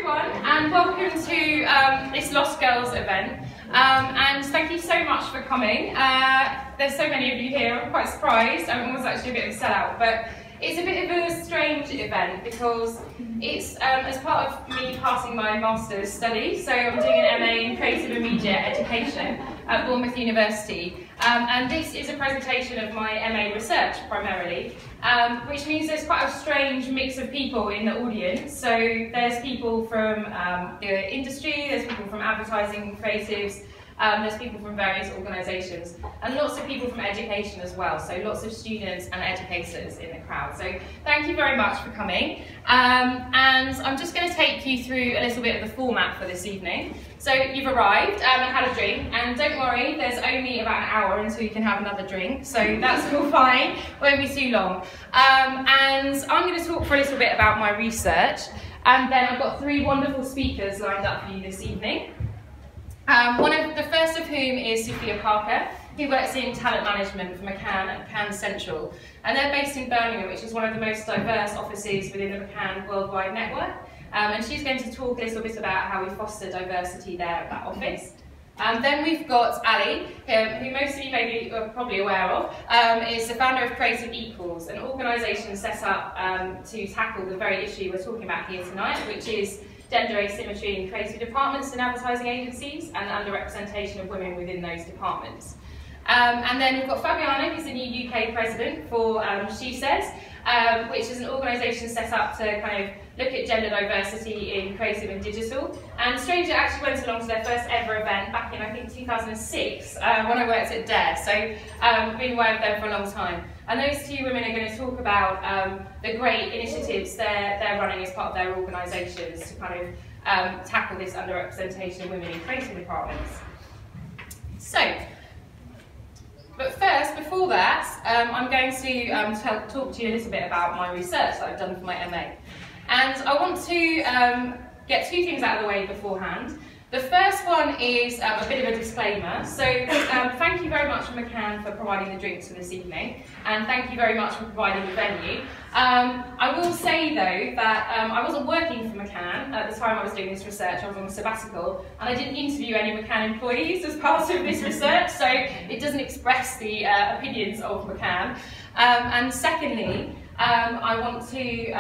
everyone, and welcome to this Lost Girls event. And thank you so much for coming. There's so many of you here. I'm quite surprised. It was actually a bit of a sellout, but it's a bit of a strange event because it's as part of me passing my master's study. So I'm doing an MA in Creative and Media Education at Bournemouth University. And this is a presentation of my MA research primarily, which means there's quite a strange mix of people in the audience. So there's people from the industry, there's people from advertising, creatives, there's people from various organisations, and lots of people from education as well, so lots of students and educators in the crowd. So thank you very much for coming. And I'm just going to take you through a little bit of the format for this evening. So you've arrived and had a drink, and don't worry, there's only about an hour until you can have another drink, so that's all fine, won't be too long. And I'm going to talk for a little bit about my research, and then I've got three wonderful speakers lined up for you this evening. The first of whom is Sufia who works in talent management for McCann Central, and they're based in Birmingham, which is one of the most diverse offices within the McCann worldwide network. And she's going to talk a little bit about how we foster diversity there at that office. Then we've got Ali, who most of you may be probably aware of, is the founder of Creative Equals, an organisation set up to tackle the very issue we're talking about here tonight, which is gender asymmetry in creative departments and advertising agencies and underrepresentation of women within those departments. And then we've got Fabiana, who's the new UK president for She Says, which is an organisation set up to kind of look at gender diversity in creative and digital. And strangely, I actually went along to their first ever event back in, I think, 2006, when I worked at Dare. So I've been aware of them for a long time. And those two women are going to talk about the great initiatives they're running as part of their organisations to kind of tackle this underrepresentation of women in creative departments. So, but first, before that, I'm going to talk to you a little bit about my research that I've done for my MA. And I want to get two things out of the way beforehand. The first one is a bit of a disclaimer. So thank you very much for McCann for providing the drinks for this evening, and thank you very much for providing the venue. I will say though that I wasn't working for McCann at the time I was doing this research. I was on a sabbatical, and I didn't interview any McCann employees as part of this research, so it doesn't express the opinions of McCann. And secondly, I want to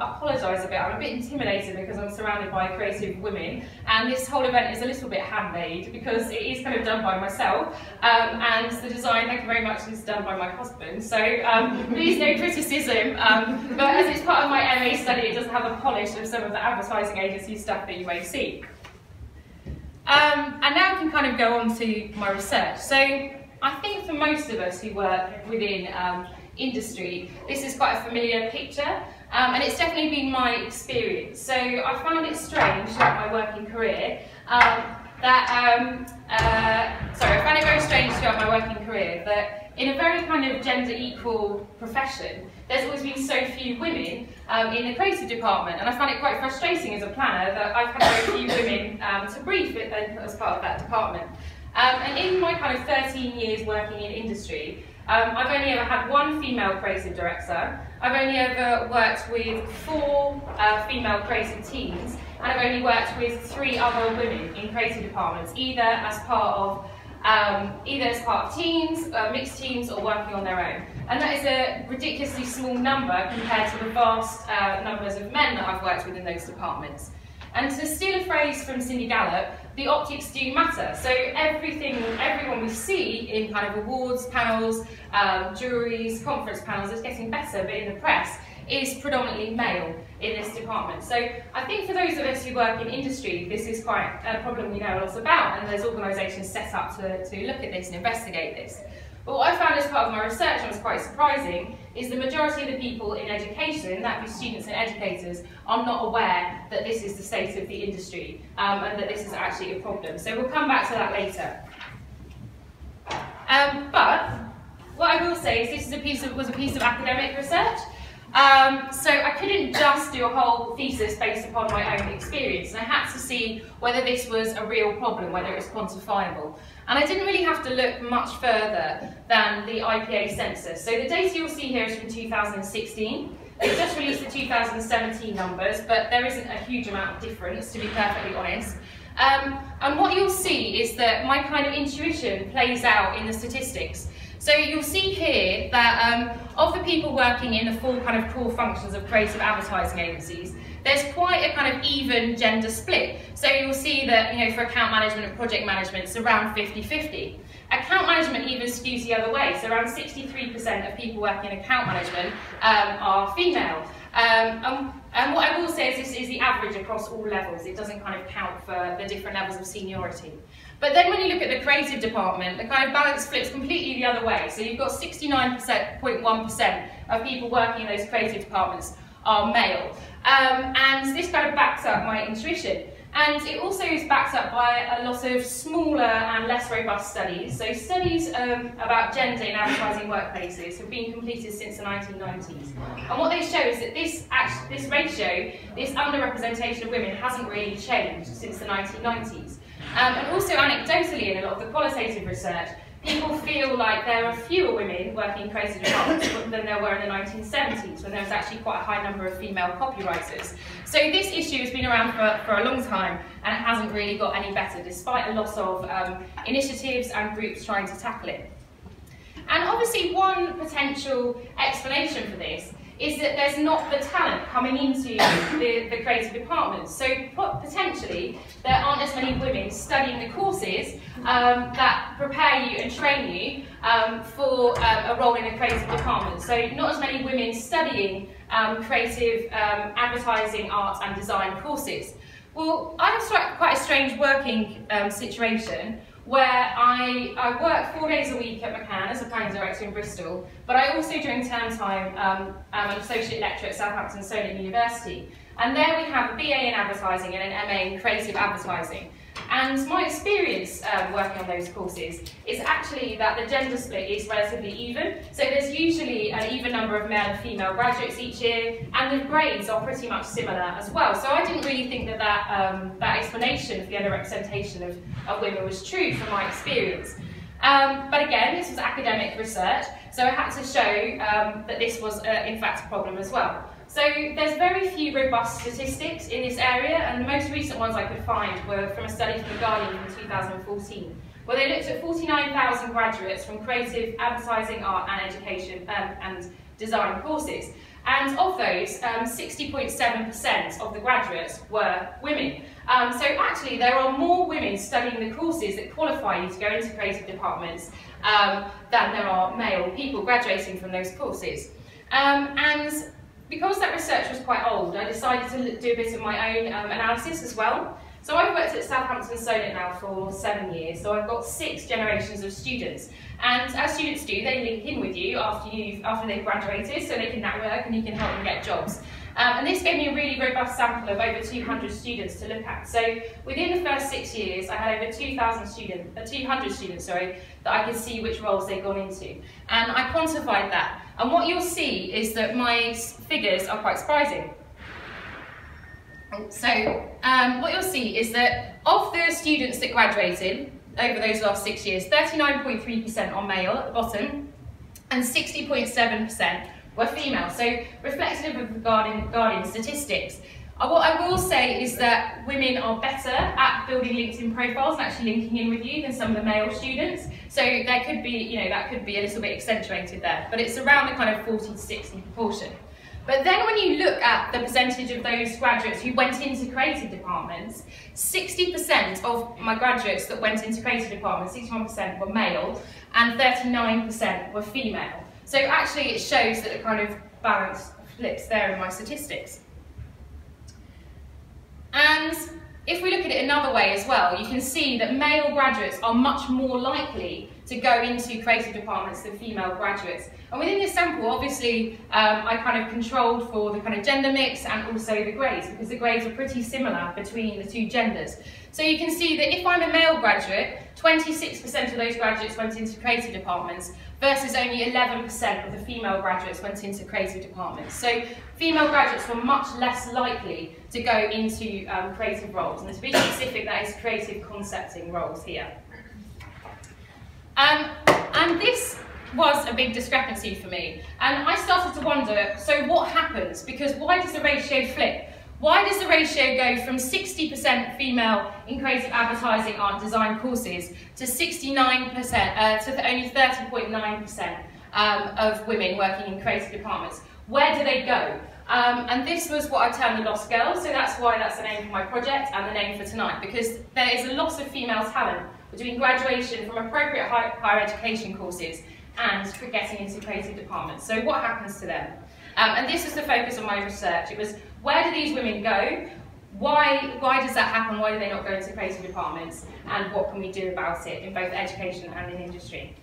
apologise a bit. I'm a bit intimidated because I'm surrounded by creative women, and this whole event is a little bit handmade because it is kind of done by myself, and the design, thank you very much, is done by my husband, so please no criticism, but as it's part of my MA study, it doesn't have the polish of some of the advertising agency stuff that you may see. And now I can kind of go on to my research. So I think for most of us who work within industry, this is quite a familiar picture, and it's definitely been my experience. So I found it strange throughout my working career I found it very strange throughout my working career that in a very kind of gender equal profession, there's always been so few women in the creative department, and I found it quite frustrating as a planner that I've had very few women to brief as part of that department. And in my kind of 13 years working in industry, I've only ever had one female creative director, I've only ever worked with 4 female creative teams, and I've only worked with 3 other women in creative departments, either as part of teams, mixed teams, or working on their own. And that is a ridiculously small number compared to the vast numbers of men that I've worked with in those departments. And to steal a phrase from Cindy Gallop, the optics do matter. So everyone we see in kind of awards panels, juries, conference panels is getting better, but in the press is predominantly male in this department. So I think for those of us who work in industry, this is quite a problem we know a lot about, and there's organisations set up to look at this and investigate this. But what I found as part of my research, and was quite surprising, is the majority of the people in education, that be students and educators, are not aware that this is the state of the industry and that this is actually a problem. So we'll come back to that later. But what I will say is this is was a piece of academic research. So I couldn't just do a whole thesis based upon my own experience. I had to see whether this was a real problem, whether it was quantifiable. And I didn't really have to look much further than the IPA census. So the data you'll see here is from 2016. They've just released the 2017 numbers, but there isn't a huge amount of difference, to be perfectly honest. And what you'll see is that my kind of intuition plays out in the statistics. So you'll see here that of the people working in the four kind of core functions of creative advertising agencies, there's quite a kind of even gender split. So you'll see that, you know, for account management and project management, it's around 50-50. Account management even skews the other way, so around 63% of people working in account management are female. And what I will say is this is the average across all levels. It doesn't kind of count for the different levels of seniority. But then when you look at the creative department, the kind of balance flips completely the other way. So you've got 69.1% of people working in those creative departments are male. And this kind of backs up my intuition. And it also is backed up by a lot of smaller and less robust studies. So studies about gender in advertising workplaces have been completed since the 1990s. And what they show is that this ratio, this underrepresentation of women, hasn't really changed since the 1990s. And also anecdotally, in a lot of the qualitative research, people feel like there are fewer women working in creative departments than there were in the 1970s, when there was actually quite a high number of female copywriters. So this issue has been around for a long time, and it hasn't really got any better, despite a lot of initiatives and groups trying to tackle it. And obviously one potential explanation for this is that there's not the talent coming into the creative departments. So potentially there aren't as many women studying the courses that prepare you and train you for a role in a creative department. So not as many women studying creative advertising, art and design courses. Well, I have quite a strange working situation where I work 4 days a week at McCann as a planning director in Bristol, but I also during term time am an associate lecturer at Southampton Solent University. And there we have a BA in advertising and an MA in creative advertising. And my experience working on those courses is actually that the gender split is relatively even. So there's usually an even number of male and female graduates each year, and the grades are pretty much similar as well. So I didn't really think that that explanation for the underrepresentation of women was true from my experience. But again, this was academic research, so I had to show that this was in fact a problem as well. So there's very few robust statistics in this area, and the most recent ones I could find were from a study from The Guardian from 2014, where they looked at 49,000 graduates from creative, advertising, art and education and design courses. And of those, 60.7% of the graduates were women. So actually there are more women studying the courses that qualify you to go into creative departments than there are male people graduating from those courses. And because that research was quite old, I decided to do a bit of my own analysis as well. So I've worked at Southampton Solent now for 7 years, so I've got 6 generations of students. And as students do, they link in with you after they've graduated, so they can network and you can help them get jobs. And this gave me a really robust sample of over 200 students to look at. So within the first 6 years, I had over 200 students, that I could see which roles they'd gone into. And I quantified that. And what you'll see is that my figures are quite surprising. So what you'll see is that of the students that graduated over those last 6 years, 39.3% are male at the bottom, and 60.7% were female. So reflective of the Guardian statistics. What I will say is that women are better at building LinkedIn profiles and actually linking in with you than some of the male students. So there could be, that could be a little bit accentuated there, but it's around the kind of 40 to 60 proportion. But then when you look at the percentage of those graduates who went into creative departments, 60% of my graduates that went into creative departments, 61% were male and 39% were female. So actually it shows that the kind of balance flips there in my statistics. And if we look at it another way as well, you can see that male graduates are much more likely to go into creative departments than female graduates. And within this sample, obviously, I kind of controlled for the kind of gender mix and also the grades, because the grades are pretty similar between the two genders. So you can see that if I'm a male graduate, 26% of those graduates went into creative departments versus only 11% of the female graduates went into creative departments. So female graduates were much less likely to go into creative roles, and to be specific, that is creative concepting roles here. And this was a big discrepancy for me, and I started to wonder, so what happens? Because why does the ratio flip? Why does the ratio go from 60% female in creative advertising, art and design courses to 69%, to only 30.9% of women working in creative departments? Where do they go? And this was what I termed the lost girls, so that's why that's the name for my project and the name for tonight, because there is a loss of female talent between graduation from appropriate higher education courses and getting into creative departments. So what happens to them? And this was the focus of my research. It was, where do these women go? Why does that happen? Why do they not go into creative departments? And what can we do about it in both education and in industry?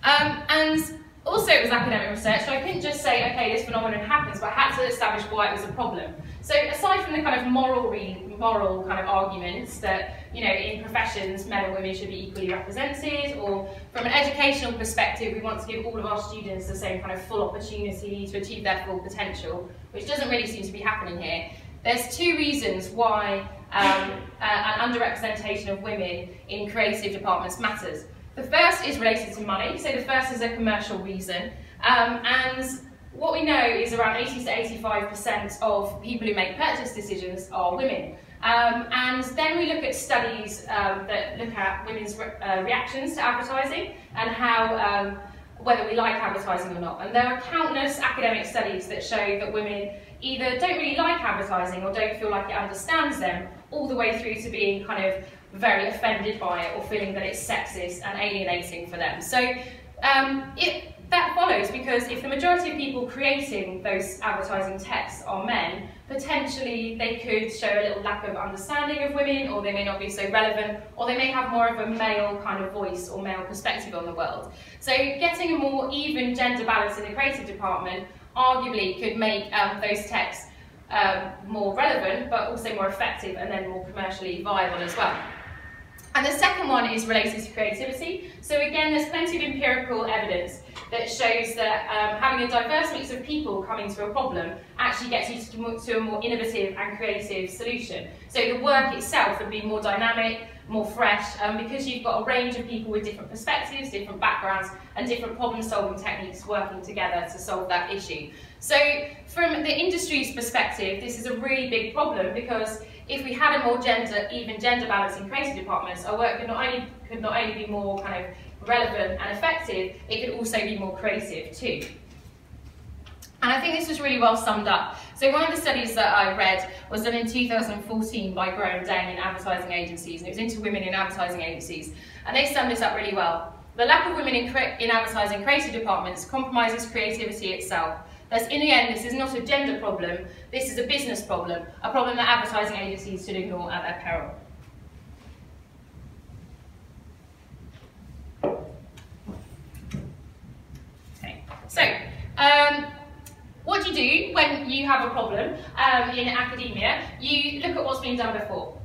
And also it was academic research, so I couldn't just say, okay, this phenomenon happens, but I had to establish why it was a problem. So aside from the kind of moral kind of arguments that, you know, in professions men and women should be equally represented, or from an educational perspective we want to give all of our students the same kind of full opportunity to achieve their full potential, which doesn't really seem to be happening here, there's two reasons why an underrepresentation of women in creative departments matters. The first is related to money, so the first is a commercial reason, and what we know is around 80 to 85% of people who make purchase decisions are women. And then we look at studies that look at women's reactions to advertising and how, whether we like advertising or not. And there are countless academic studies that show that women either don't really like advertising or don't feel like it understands them, all the way through to being kind of very offended by it or feeling that it's sexist and alienating for them. So that follows because if the majority of people creating those advertising texts are men, potentially they could show a little lack of understanding of women, or they may not be so relevant, or they may have more of a male kind of voice or male perspective on the world. So getting a more even gender balance in the creative department arguably could make those texts more relevant, but also more effective and then more commercially viable as well. And the second one is related to creativity. So again, there's plenty of empirical evidence that shows that having a diverse mix of people coming to a problem actually gets you to a more innovative and creative solution. So the work itself would be more dynamic, more fresh, because you've got a range of people with different perspectives, different backgrounds, and different problem-solving techniques working together to solve that issue. So from the industry's perspective, this is a really big problem, because if we had a more even gender balance in creative departments, our work could not only be more kind of relevant and effective, it could also be more creative too. And I think this was really well summed up. So one of the studies that I read was done in 2014 by Graham Deng in advertising agencies, and it was into women in advertising agencies, and they summed this up really well. The lack of women in advertising creative departments compromises creativity itself. Thus, in the end, this is not a gender problem, this is a business problem, a problem that advertising agencies should ignore at their peril. Okay. So, what do you do when you have a problem in academia? You look at what's been done before.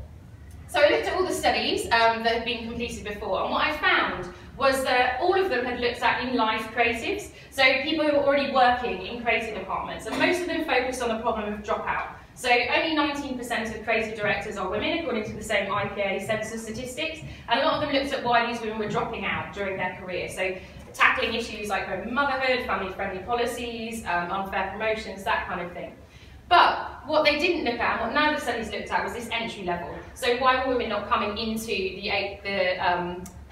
So I looked at all the studies that had been completed before, and what I found was that all of them had looked at in-life creatives, so people who were already working in creative departments, and most of them focused on the problem of dropout. So only 19% of creative directors are women, according to the same IPA census statistics, and a lot of them looked at why these women were dropping out during their career. So tackling issues like motherhood, family-friendly policies, unfair promotions, that kind of thing. But what they didn't look at, and what none of the studies looked at, was this entry level. So why were women not coming into the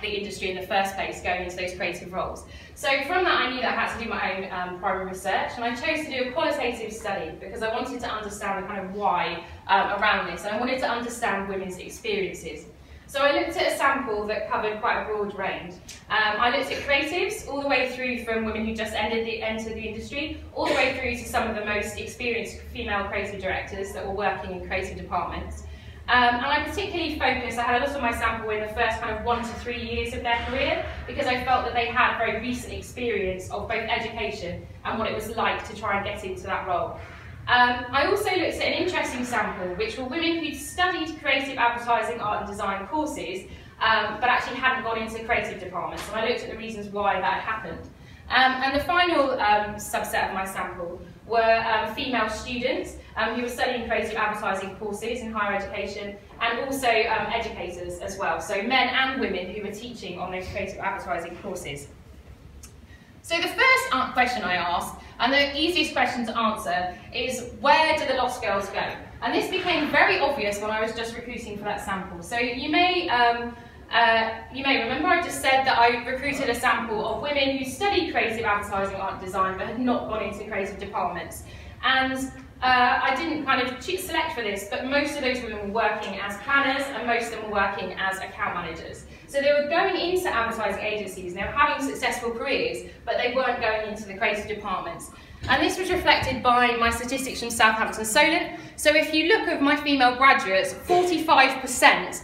industry in the first place, going into those creative roles? So from that, I knew that I had to do my own primary research, and I chose to do a qualitative study because I wanted to understand the kind of why around this, and I wanted to understand women's experiences. So I looked at a sample that covered quite a broad range. I looked at creatives, all the way through from women who just entered the industry, all the way through to some of the most experienced female creative directors that were working in creative departments. And I particularly focused, I had a lot of my sample in the first kind of 1 to 3 years of their career, because I felt that they had very recent experience of both education and what it was like to try and get into that role. I also looked at an interesting sample, which were women who'd studied creative advertising, art and design courses, but actually hadn't gone into creative departments, and I looked at the reasons why that happened. And the final subset of my sample were female students who were studying creative advertising courses in higher education, and also educators as well, so men and women who were teaching on those creative advertising courses. So the first question I asked, and the easiest question to answer, is where do the lost girls go? And this became very obvious when I was just recruiting for that sample. So you may remember I just said that I recruited a sample of women who studied creative advertising, art and design, but had not gone into creative departments. And I didn't kind of select for this, but most of those women were working as planners, and most of them were working as account managers. So they were going into advertising agencies, and they were having successful careers, but they weren't going into the creative departments. And this was reflected by my statistics from Southampton Solent. So if you look at my female graduates, 45%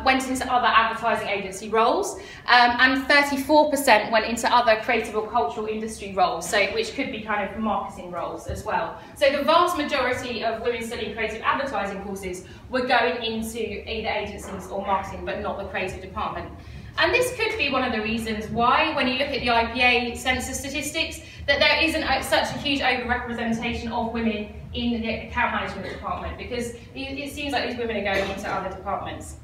went into other advertising agency roles, and 34% went into other creative or cultural industry roles, so which could be kind of marketing roles as well. So the vast majority of women studying creative advertising courses were going into either agencies or marketing, but not the creative department. And this could be one of the reasons why, when you look at the IPA census statistics, that there isn't such a huge overrepresentation of women in the account management department, because it seems like these women are going into other departments.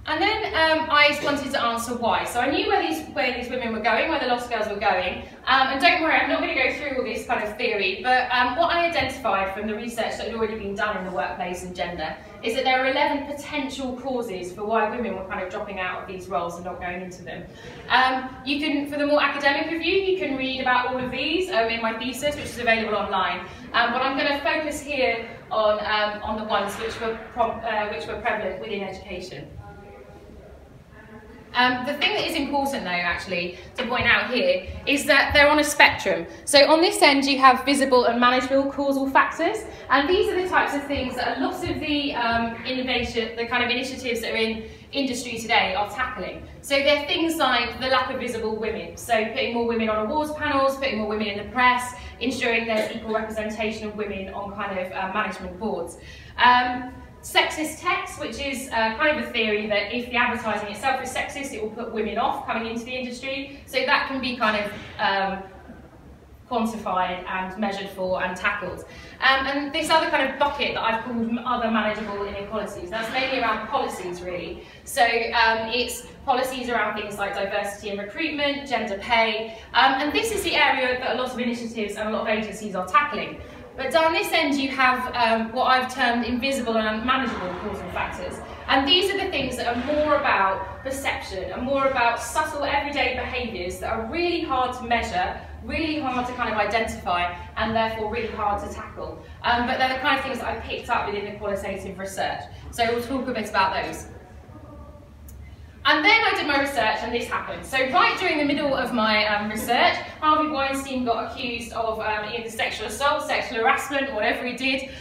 And then I wanted to answer why. So I knew where these women were going, where the lost girls were going. And don't worry, I'm not going to go through all this kind of theory, but what I identified from the research that had already been done in the workplace and gender is that there are 11 potential causes for why women were kind of dropping out of these roles and not going into them. You can, for the more academic review, you can read about all of these in my thesis, which is available online. But I'm going to focus here on the ones which were prevalent within education. The thing that is important though, actually, to point out here is that they're on a spectrum. So on this end you have visible and manageable causal factors, and these are the types of things that a lot of the innovation, the kind of initiatives that are in industry today are tackling. So they're things like the lack of visible women, so putting more women on awards panels, putting more women in the press, ensuring there's equal representation of women on kind of management boards. Sexist text, which is kind of a theory that if the advertising itself is sexist, it will put women off coming into the industry. So that can be kind of quantified and measured for and tackled. And this other kind of bucket that I've called other manageable inequalities, that's mainly around policies really. So it's policies around things like diversity in recruitment, gender pay, and this is the area that a lot of initiatives and a lot of agencies are tackling. But down this end you have what I've termed invisible and unmanageable causal factors. And these are the things that are more about perception and more about subtle everyday behaviours that are really hard to measure, really hard to kind of identify, and therefore really hard to tackle. But they're the kind of things that I picked up within the qualitative research. So we'll talk a bit about those. And then I did my research and this happened. So right during the middle of my research, Harvey Weinstein got accused of either sexual assault, sexual harassment, whatever he did.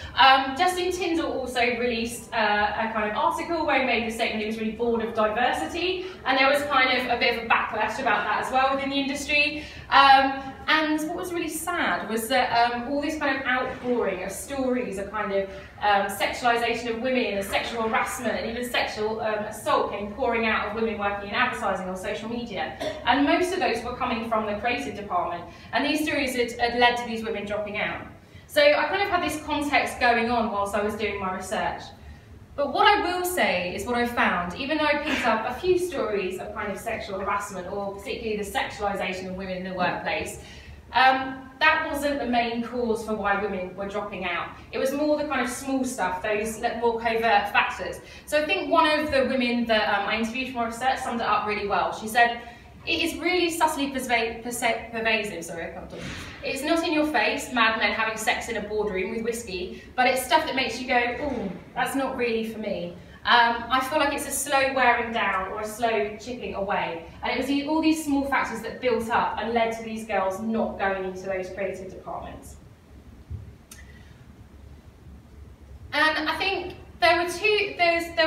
Justin Tyndall also released a kind of article where he made the statement he was really bored of diversity, and there was kind of a bit of a backlash about that as well within the industry. And what was really sad was that all this kind of outpouring of stories of kind of sexualisation of women and sexual harassment and even sexual assault came pouring out of women working in advertising or social media. And most of those were coming from the creative department. And these stories had led to these women dropping out. So I kind of had this context going on whilst I was doing my research. But what I will say is what I found, even though I picked up a few stories of kind of sexual harassment or particularly the sexualisation of women in the workplace, that wasn't the main cause for why women were dropping out. It was more the kind of small stuff, those more covert factors. So I think one of the women that I interviewed for my research summed it up really well. She said, it is really subtly pervasive, sorry, I can't talk. It's not in your face, mad men having sex in a boardroom with whiskey, but it's stuff that makes you go, oh, that's not really for me. I feel like it's a slow wearing down or a slow chipping away. And it was all these small factors that built up and led to these girls not going into those creative departments. And I think there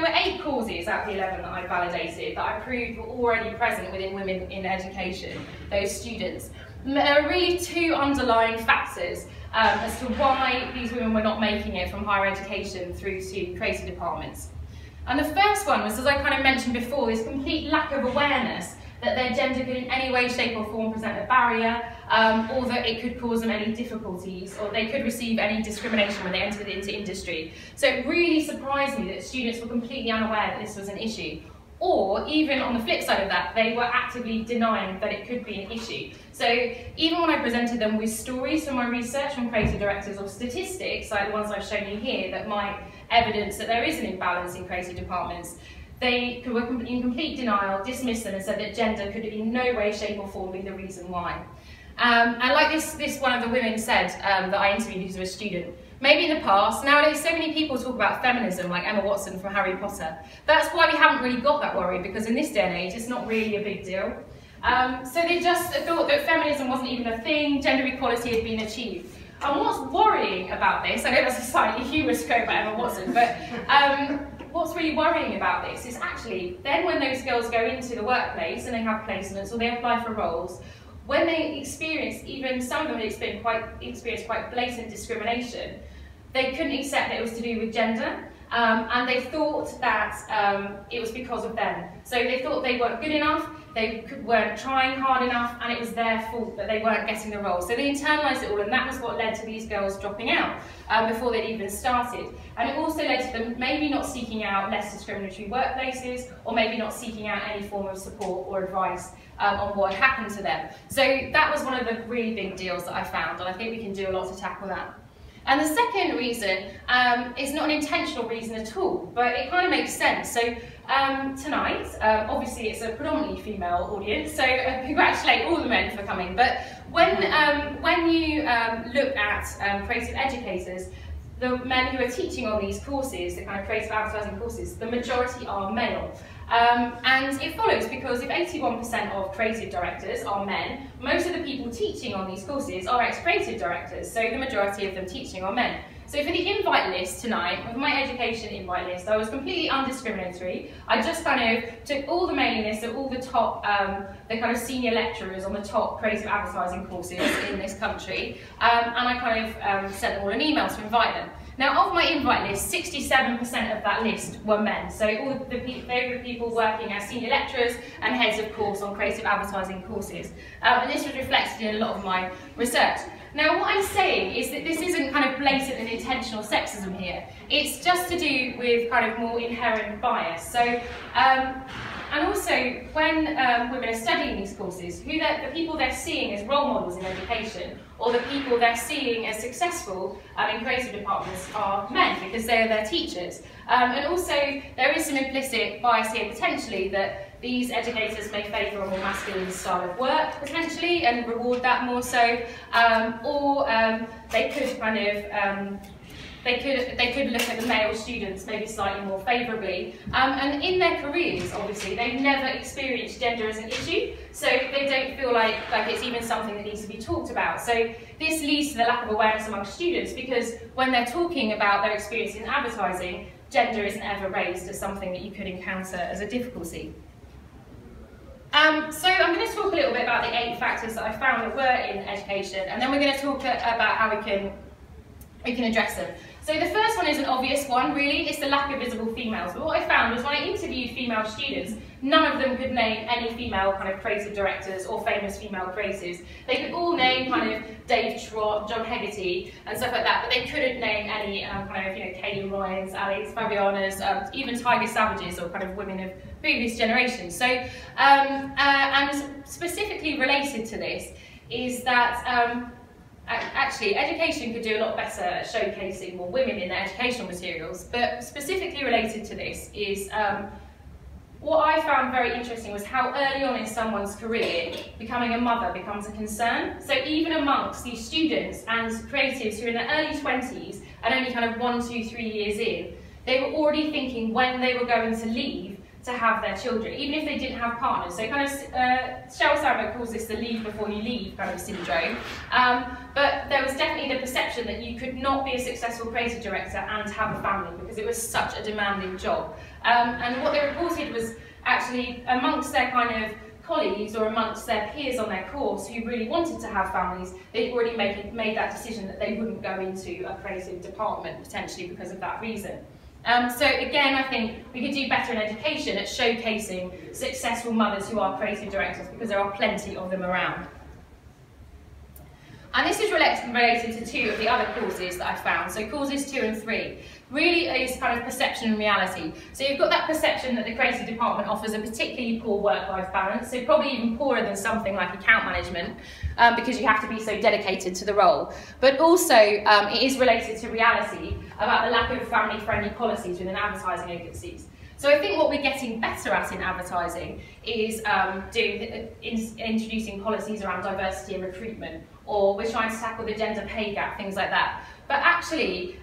were 8 causes out of the 11 that I validated that I proved were already present within women in education, those students. There are really 2 underlying factors as to why these women were not making it from higher education through to creative departments. And the first one was, as I kind of mentioned before, this complete lack of awareness that their gender could in any way, shape or form present a barrier, or that it could cause them any difficulties, or they could receive any discrimination when they entered into industry. So it really surprised me that students were completely unaware that this was an issue. Or, even on the flip side of that, they were actively denying that it could be an issue. So even when I presented them with stories from my research from creative directors or statistics, like the ones I've shown you here, that might evidence that there is an imbalance in creative departments, they were in complete denial, dismissed them and said that gender could in no way, shape or form be the reason why. And like this one of the women said that I interviewed who's a student, maybe in the past, nowadays so many people talk about feminism, like Emma Watson from Harry Potter. That's why we haven't really got that worry, because in this day and age it's not really a big deal. So they just thought that feminism wasn't even a thing, gender equality had been achieved. And what's worrying about this, I know that's a slightly humorous quote about Emma Watson, but what's really worrying about this is actually then when those girls go into the workplace and they have placements or they apply for roles, when they experience, even some of them experienced quite blatant discrimination, they couldn't accept that it was to do with gender, and they thought that it was because of them. So they thought they weren't good enough, they weren't trying hard enough, and it was their fault that they weren't getting the role. So they internalised it all, and that was what led to these girls dropping out before they'd even started. And it also led to them maybe not seeking out less discriminatory workplaces, or maybe not seeking out any form of support or advice on what had happened to them. So that was one of the really big deals that I found, and I think we can do a lot to tackle that. And the second reason is not an intentional reason at all, but it kind of makes sense. So tonight, obviously it's a predominantly female audience, so congratulate all the men for coming. But when you look at creative educators, the men who are teaching on these courses, the kind of creative advertising courses, the majority are male. And it follows because if 81% of creative directors are men, most of the people teaching on these courses are ex-creative directors, so the majority of them teaching are men. So for the invite list tonight, with my education invite list, I was completely undiscriminatory. I just kind of took all the mailing lists of all the top, the kind of senior lecturers on the top creative advertising courses in this country, and I kind of sent them all an email to invite them. Now, of my invite list, 67% of that list were men. So all they were the people working as senior lecturers and heads of course on creative advertising courses. And this was reflected in a lot of my research. Now, what I'm saying is that this isn't kind of blatant and intentional sexism here. It's just to do with kind of more inherent bias. So, and also, when women are studying these courses, the people they're seeing as role models in education, or the people they're seeing as successful in creative departments are men, because they're their teachers. And also, there is some implicit bias here, potentially, that these educators may favour a more masculine style of work, potentially, and reward that more so, or they could kind of they could look at the male students maybe slightly more favourably. And in their careers, obviously, they've never experienced gender as an issue, so they don't feel like it's even something that needs to be talked about. So this leads to the lack of awareness among students, because when they're talking about their experience in advertising, gender isn't ever raised as something that you could encounter as a difficulty. So I'm going to talk a little bit about the 8 factors that I found that were in education, and then we're going to talk about how we can address them. So the first one is an obvious one, really. It's the lack of visible females. But what I found was when I interviewed female students, none of them could name any female kind of creative directors or famous female creatives. They could all name kind of Dave Trott, John Hegarty, and stuff like that, but they couldn't name any kind of, Kaylin Ryans, Ali Fabianas, even Tiger Savages, or kind of women of previous generations. So, and specifically related to this is that actually, education could do a lot better at showcasing more women in their educational materials, but specifically related to this is what I found very interesting was how early on in someone's career becoming a mother becomes a concern. So even amongst these students and creatives who are in their early 20s and only kind of 1, 2, 3 years in, they were already thinking when they were going to leave to have their children, even if they didn't have partners. So kind of, Sheryl Sandberg calls this the leave before you leave kind of syndrome. But there was definitely the perception that you could not be a successful creative director and have a family because it was such a demanding job. And what they reported was actually amongst their kind of colleagues or amongst their peers on their course who really wanted to have families, they'd already made that decision that they wouldn't go into a creative department potentially because of that reason. So again, I think we could do better in education at showcasing successful mothers who are creative directors because there are plenty of them around. And this is related to two of the other causes that I found, so causes 2 and 3. Really is kind of perception and reality. So you've got that perception that the creative department offers a particularly poor work-life balance, so probably even poorer than something like account management, because you have to be so dedicated to the role. But also, it is related to reality about the lack of family-friendly policies within advertising agencies. So I think what we're getting better at in advertising is introducing policies around diversity and recruitment, or we're trying to tackle the gender pay gap, things like that. But actually,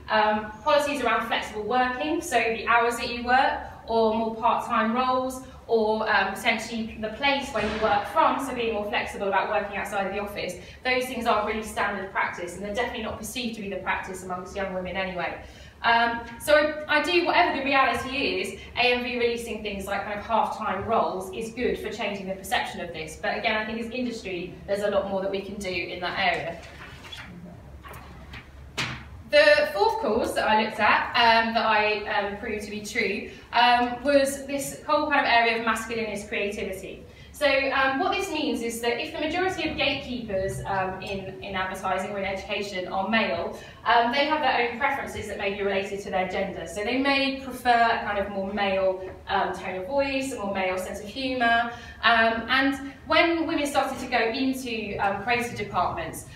policies around flexible working, so the hours that you work, or more part-time roles, or potentially the place where you work from, so being more flexible about working outside of the office, those things are really standard practice, and they're definitely not perceived to be the practice amongst young women anyway. So I do, whatever the reality is, AMV releasing things like kind of half-time roles is good for changing the perception of this. But again, I think as industry, there's a lot more that we can do in that area. The fourth cause that I looked at, that I proved to be true, was this whole kind of area of masculinist creativity. So what this means is that if the majority of gatekeepers in advertising or in education are male, they have their own preferences that may be related to their gender. So they may prefer a kind of more male tone of voice, a more male sense of humour. And when women started to go into creative departments,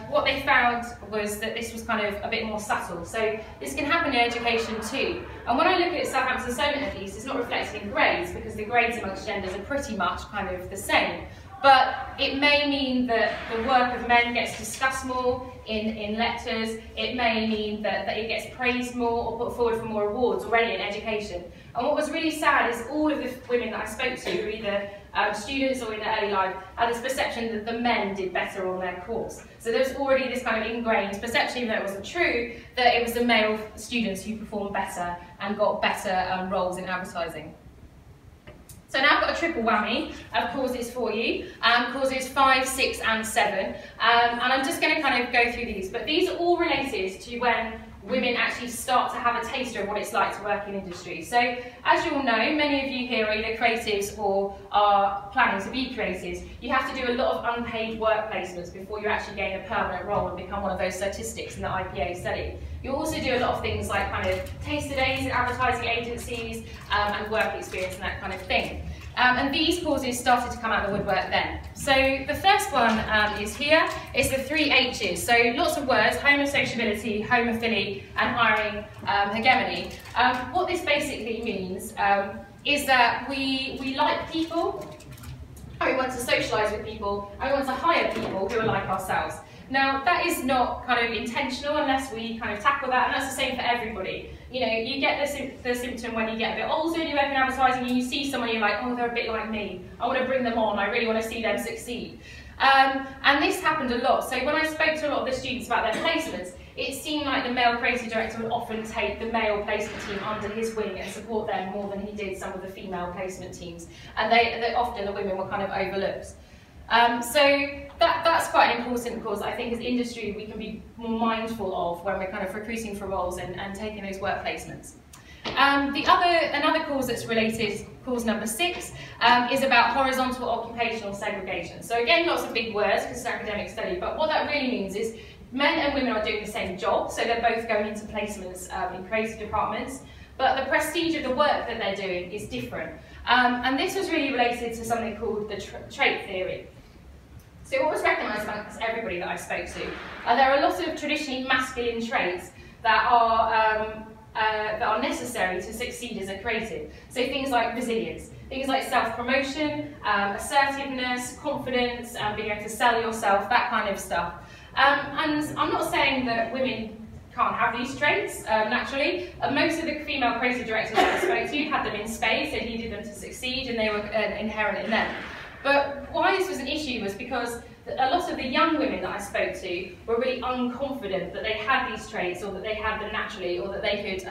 what they found was that this was kind of a bit more subtle. So this can happen in education too. And when I look at Southampton Solent at least, it's not reflected in grades because the grades amongst genders are pretty much kind of the same. But it may mean that the work of men gets discussed more in lectures. It may mean that it gets praised more or put forward for more awards already in education. And what was really sad is all of the women that I spoke to, who were either students or in their early life, had this perception that the men did better on their course. So there's already this kind of ingrained perception, even though it wasn't true, that it was the male students who performed better and got better roles in advertising. So now I've got a triple whammy of causes for you, causes 5, 6 and 7, and I'm just going to kind of go through these, but these are all related to when women actually start to have a taster of what it's like to work in industry. So as you all know, many of you here are either creatives or are planning to be creatives. You have to do a lot of unpaid work placements before you actually gain a permanent role and become one of those statistics in the IPA study. You also do a lot of things like kind of taster days in advertising agencies and work experience and that kind of thing. And these causes started to come out of the woodwork then. So the first one is here. It's the 3 H's. So lots of words: homosociability, homophily, and hiring hegemony. What this basically means is that we like people, and we want to socialise with people, and we want to hire people who are like ourselves. Now, that is not kind of intentional unless we kind of tackle that, and that's the same for everybody. You know, you get the symptom when you get a bit older and you work in advertising and you see someone, you're like, oh, they're a bit like me. I want to bring them on. I really want to see them succeed. And this happened a lot. So when I spoke to a lot of the students about their placements, it seemed like the male creative director would often take the male placement team under his wing and support them more than he did some of the female placement teams. And often the women were kind of overlooked. So that's quite an important cause I think as industry we can be more mindful of when we're kind of recruiting for roles and taking those work placements. Another cause that's related, cause number 6, is about horizontal occupational segregation. So again, lots of big words because it's an academic study, but what that really means is men and women are doing the same job, so they're both going into placements in creative departments, but the prestige of the work that they're doing is different. And this was really related to something called the trait theory. So what was recognised amongst everybody that I spoke to, there are a lot of traditionally masculine traits that are necessary to succeed as a creative. So things like resilience, things like self-promotion, assertiveness, confidence, being able to sell yourself, that kind of stuff. And I'm not saying that women can't have these traits naturally. Most of the female creative directors that I spoke to had them in spades. They needed them to succeed, and they were inherent in them. But why this was an issue was because a lot of the young women that I spoke to were really unconfident that they had these traits, or that they had them naturally, or that they could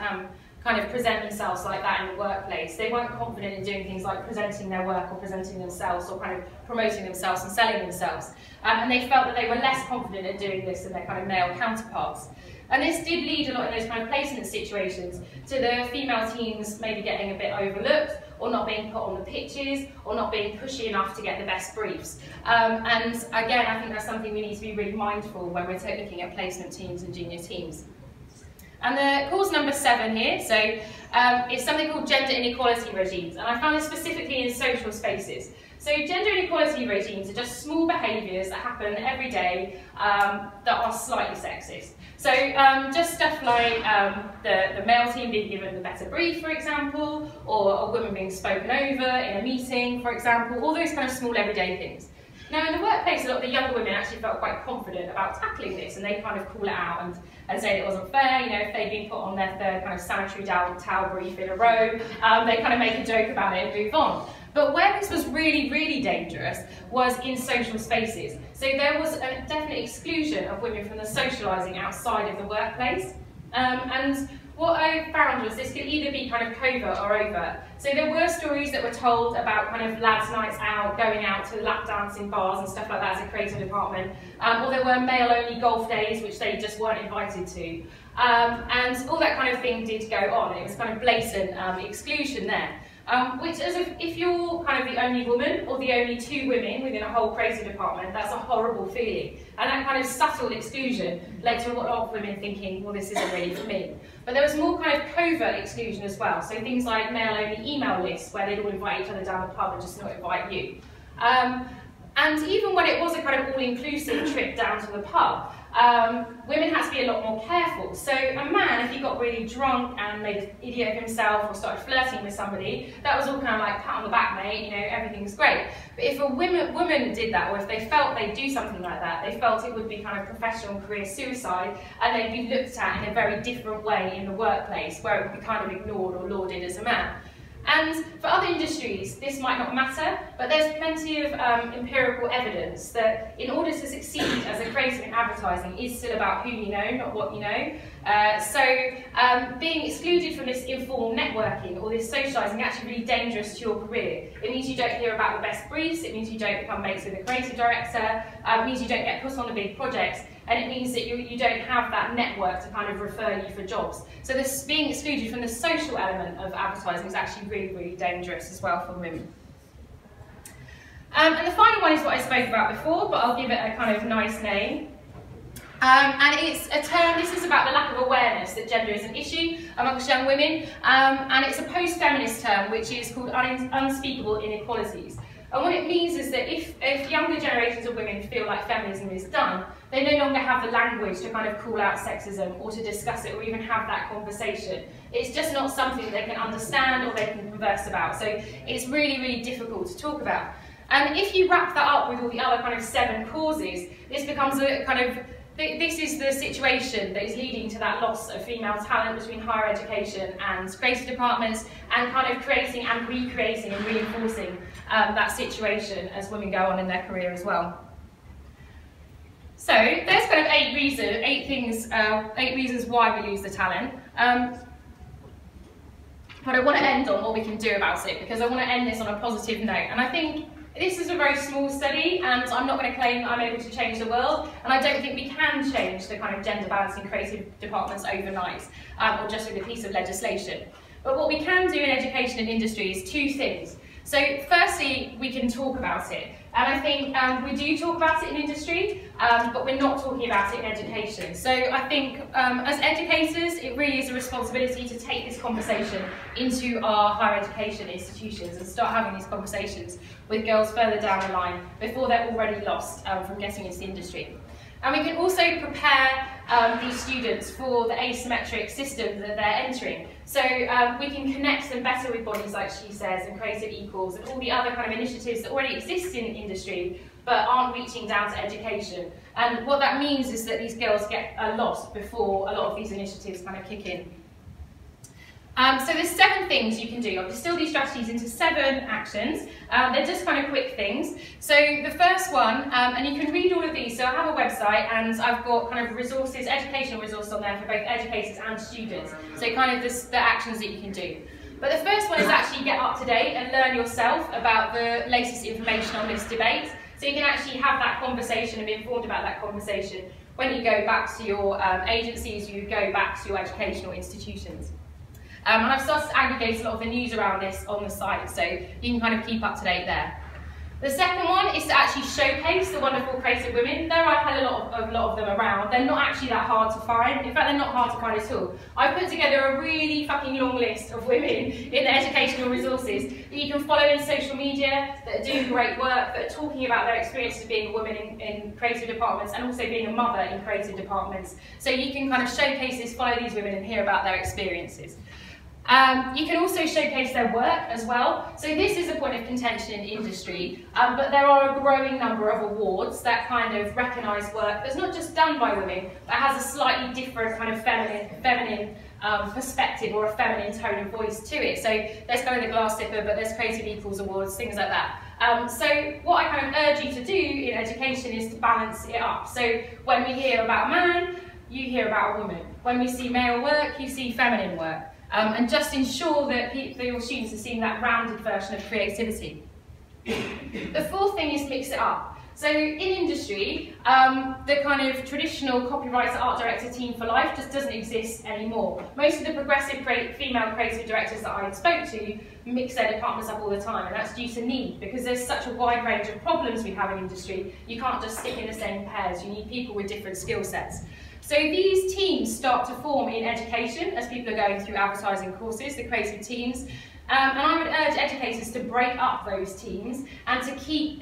kind of present themselves like that in the workplace. They weren't confident in doing things like presenting their work or presenting themselves or kind of promoting themselves and selling themselves. And they felt that they were less confident at doing this than their kind of male counterparts. And this did lead a lot in those kind of placement situations to the female teams maybe getting a bit overlooked, or not being put on the pitches, or not being pushy enough to get the best briefs. And again, I think that's something we need to be really mindful when we're looking at placement teams and junior teams. And the cause number 7 here, so it's something called gender inequality regimes, and I found this specifically in social spaces. So gender inequality regimes are just small behaviours that happen every day that are slightly sexist. So just stuff like the male team being given the better brief, for example, or a woman being spoken over in a meeting, for example, all those kind of small everyday things. Now in the workplace, a lot of the younger women actually felt quite confident about tackling this, and they kind of call it out and say that it wasn't fair. You know, if they'd been put on their third kind of sanitary towel brief in a row, they kind of make a joke about it and move on. But where this was really, really dangerous was in social spaces. So there was a definite exclusion of women from the socialising outside of the workplace. And what I found was this could either be kind of covert or overt. So there were stories that were told about kind of lads' nights out, going out to lap dancing bars and stuff like that as a creative department, or there were male-only golf days which they just weren't invited to. And all that kind of thing did go on. It was kind of blatant exclusion there. Which, if you're kind of the only woman or the only 2 women within a whole creative department, that's a horrible feeling. And that kind of subtle exclusion led to a lot of women thinking, well, this isn't really for me. But there was more kind of covert exclusion as well. So things like male-only email lists, where they'd all invite each other down the pub and just not invite you. And even when it was a kind of all-inclusive trip down to the pub, women had to be a lot more careful. So a man, if he got really drunk and made an idiot of himself or started flirting with somebody, that was all kind of like, pat on the back, mate, you know, everything's great. But if a woman did that, or if they felt they'd do something like that, they felt it would be kind of professional career suicide, and they'd be looked at in a very different way in the workplace, where it would be kind of ignored or lauded as a man. And for other industries, this might not matter, but there's plenty of empirical evidence that in order to succeed as a creative in advertising is still about who you know, not what you know. So being excluded from this informal networking or this socialising is actually really dangerous to your career. It means you don't hear about the best briefs, it means you don't become mates with a creative director, it means you don't get put on the big projects, and it means that you don't have that network to kind of refer you for jobs. So this being excluded from the social element of advertising is actually really, really dangerous as well for women. And the final one is what I spoke about before, but I'll give it a kind of nice name. And it's a term, this is about the lack of awareness that gender is an issue amongst young women, and it's a post-feminist term which is called unspeakable inequalities. And what it means is that if younger generations of women feel like feminism is done, they no longer have the language to kind of call out sexism or to discuss it or even have that conversation. It's just not something they can understand or they can converse about. So it's really, really difficult to talk about. And if you wrap that up with all the other kind of 7 causes, this becomes a kind of, this is the situation that is leading to that loss of female talent between higher education and creative departments, and kind of creating and recreating and reinforcing that situation as women go on in their career as well. So there's kind of 8 reasons why we lose the talent. But I want to end on what we can do about it, because I want to end this on a positive note. And I think this is a very small study, and I'm not going to claim that I'm able to change the world, and I don't think we can change the kind of gender balance in creative departments overnight, or just with a piece of legislation. But what we can do in education and industry is 2 things. So firstly, we can talk about it. And I think we do talk about it in industry, but we're not talking about it in education. So I think as educators, it really is a responsibility to take this conversation into our higher education institutions and start having these conversations with girls further down the line before they're already lost from getting into the industry. And we can also prepare these students for the asymmetric system that they're entering. So we can connect them better with bodies like She Says and Creative Equals and all the other kind of initiatives that already exist in industry, but aren't reaching down to education. And what that means is that these girls get lost before a lot of these initiatives kind of kick in. So there's 7 things you can do. I've distilled these strategies into 7 actions. They're just kind of quick things. So the first one, and you can read all of these, so I have a website and I've got kind of resources, educational resources on there for both educators and students. So kind of the actions that you can do. But the first one is actually get up to date and learn yourself about the latest information on this debate. So you can actually have that conversation and be informed about that conversation when you go back to your agencies, you go back to your educational institutions. And I've started to aggregate a lot of the news around this on the site, so you can kind of keep up to date there. The second one is to actually showcase the wonderful creative women. There I had a lot of them around. They're not actually that hard to find. In fact, they're not hard to find at all. I've put together a really fucking long list of women in the educational resources that you can follow in social media, that are doing great work, that are talking about their experiences of being a woman in creative departments and also being a mother in creative departments. So you can kind of showcase this, follow these women and hear about their experiences. You can also showcase their work as well. So this is a point of contention in industry, but there are a growing number of awards that kind of recognise work that's not just done by women, but has a slightly different kind of feminine perspective or a feminine tone of voice to it. So there's kind of the Glass Slipper, but there's Creative Equals Awards, things like that. So what I kind of urge you to do in education is to balance it up. So when we hear about a man, you hear about a woman. When we see male work, you see feminine work. And just ensure that your students are seeing that rounded version of creativity. The fourth thing is mix it up. So in industry, the kind of traditional copywriter, art director team for life just doesn't exist anymore. Most of the progressive female creative directors that I spoke to mix their departments up all the time, and that's due to need, because there's such a wide range of problems we have in industry. You can't just stick in the same pairs, you need people with different skill sets. So these teams start to form in education as people are going through advertising courses, the creative teams. And I would urge educators to break up those teams and to keep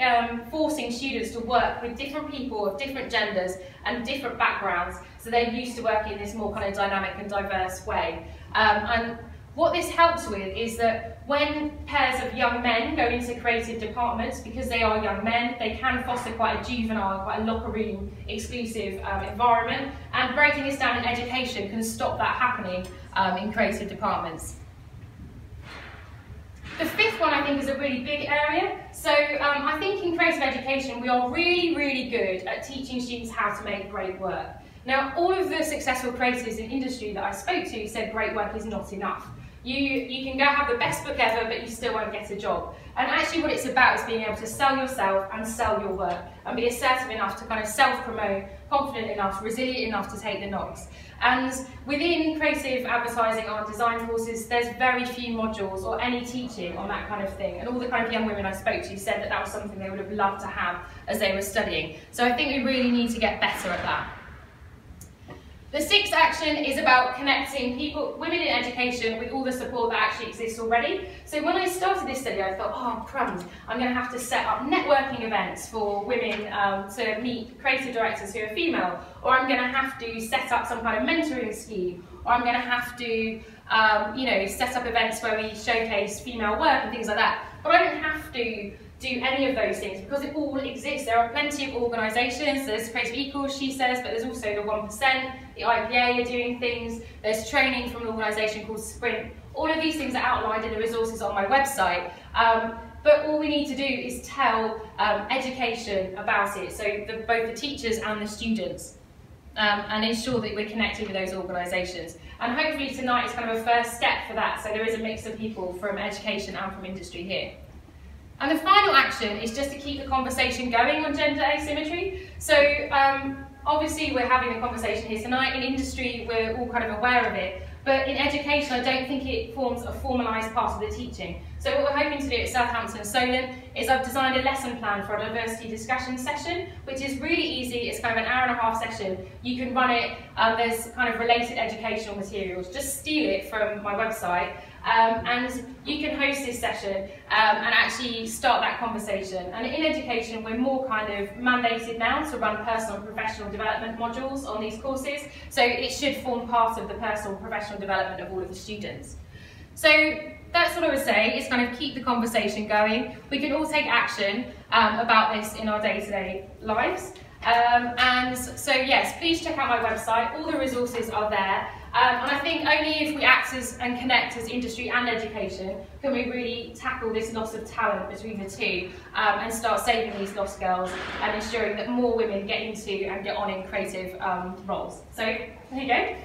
forcing students to work with different people of different genders and different backgrounds, so they're used to working in this more kind of dynamic and diverse way. And what this helps with is that when pairs of young men go into creative departments, because they are young men, they can foster quite a juvenile, quite a locker room exclusive environment, and breaking this down in education can stop that happening in creative departments. The fifth one I think is a really big area. So I think in creative education we are really, really good at teaching students how to make great work. Now, all of the successful creatives in industry that I spoke to said great work is not enough. You can go have the best book ever, but you still won't get a job. And actually what it's about is being able to sell yourself and sell your work, and be assertive enough to kind of self-promote, confident enough, resilient enough to take the knocks. And within creative advertising art design courses, there's very few modules or any teaching on that kind of thing. And all the kind of young women I spoke to said that that was something they would have loved to have as they were studying. So I think we really need to get better at that. The sixth action is about connecting women in education with all the support that actually exists already. So when I started this study, I thought, oh crumbs, I'm going to have to set up networking events for women to meet creative directors who are female, or I'm going to have to set up some kind of mentoring scheme, or I'm going to have to set up events where we showcase female work and things like that. But I don't have to do any of those things because it all exists. There are plenty of organisations. There's Creative Equals, she says, but there's also the 1%, the IPA are doing things, there's training from an organisation called Sprint. All of these things are outlined in the resources on my website, but all we need to do is tell education about it, so both the teachers and the students, and ensure that we're connected with those organisations. And hopefully tonight is kind of a first step for that, so there is a mix of people from education and from industry here. And the final action is just to keep the conversation going on gender asymmetry. So obviously we're having a conversation here tonight. In industry, we're all kind of aware of it. But in education, I don't think it forms a formalised part of the teaching. So what we're hoping to do at Southampton Solent is I've designed a lesson plan for a diversity discussion session, which is really easy. It's kind of an hour-and-a-half session. You can run it, there's kind of related educational materials. Just steal it from my website. And you can host this session and actually start that conversation. And in education, we're more kind of mandated now to run personal and professional development modules on these courses, so it should form part of the personal and professional development of all of the students. So that's what I would say, is kind of keep the conversation going. We can all take action about this in our day-to-day lives. And so yes, please check out my website, all the resources are there. And I think only if we act as and connect as industry and education can we really tackle this loss of talent between the two and start saving these lost girls and ensuring that more women get into and get on in creative roles. So there you go.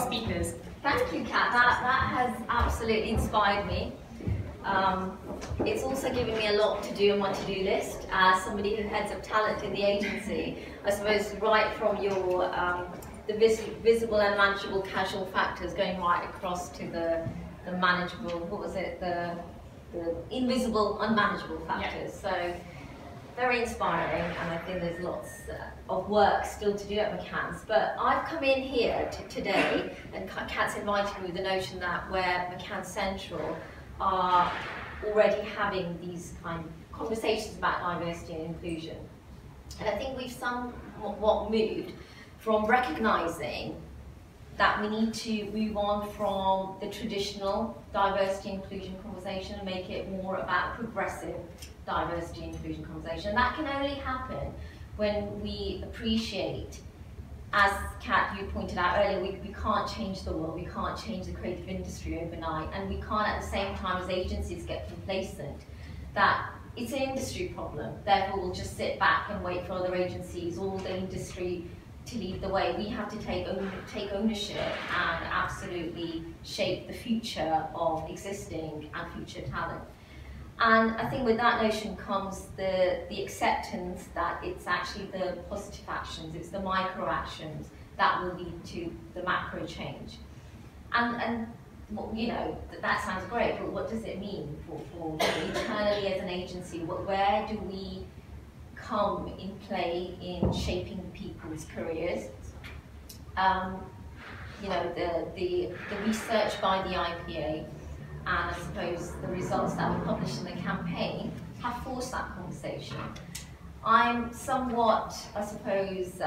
Speakers. Thank you, Kat. That has absolutely inspired me. It's also given me a lot to do on my to-do list as somebody who heads up talent in the agency. I suppose right from your the visible and manageable casual factors going right across to the manageable, what was it, the invisible unmanageable factors. Yeah. So very inspiring, and I think there's lots of work still to do at McCann's. But I've come in here today, and Kat's invited me with the notion that where McCann Central are already having these kind of conversations about diversity and inclusion. And I think we've somewhat moved from recognising that we need to move on from the traditional diversity and inclusion conversation and make it more about progressive diversity and inclusion conversation. And that can only happen when we appreciate, as Kat, you pointed out earlier, we can't change the world, we can't change the creative industry overnight, and we can't at the same time as agencies get complacent that it's an industry problem, therefore we'll just sit back and wait for other agencies or the industry to lead the way. We have to take ownership and absolutely shape the future of existing and future talent. And I think with that notion comes the acceptance that it's actually the positive actions, it's the micro actions that will lead to the macro change. And you know, that sounds great, but what does it mean for internally as an agency? Where do we come in play in shaping people's careers? You know, the research by the IPA, and I suppose the results that were published in the campaign have forced that conversation. I'm somewhat, I suppose,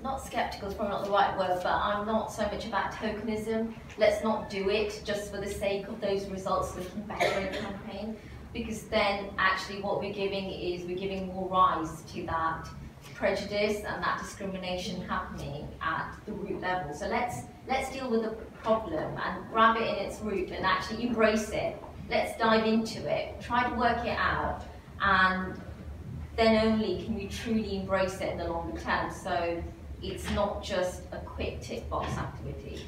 not sceptical is probably not the right word, but I'm not so much about tokenism. Let's not do it just for the sake of those results looking better in a campaign, because then actually what we're giving is we're giving more rise to that prejudice and that discrimination happening at the root level. So let's deal with the problem and grab it in its root and actually embrace it. Let's dive into it, try to work it out, and then only can we truly embrace it in the longer term. So it's not just a quick tick box activity.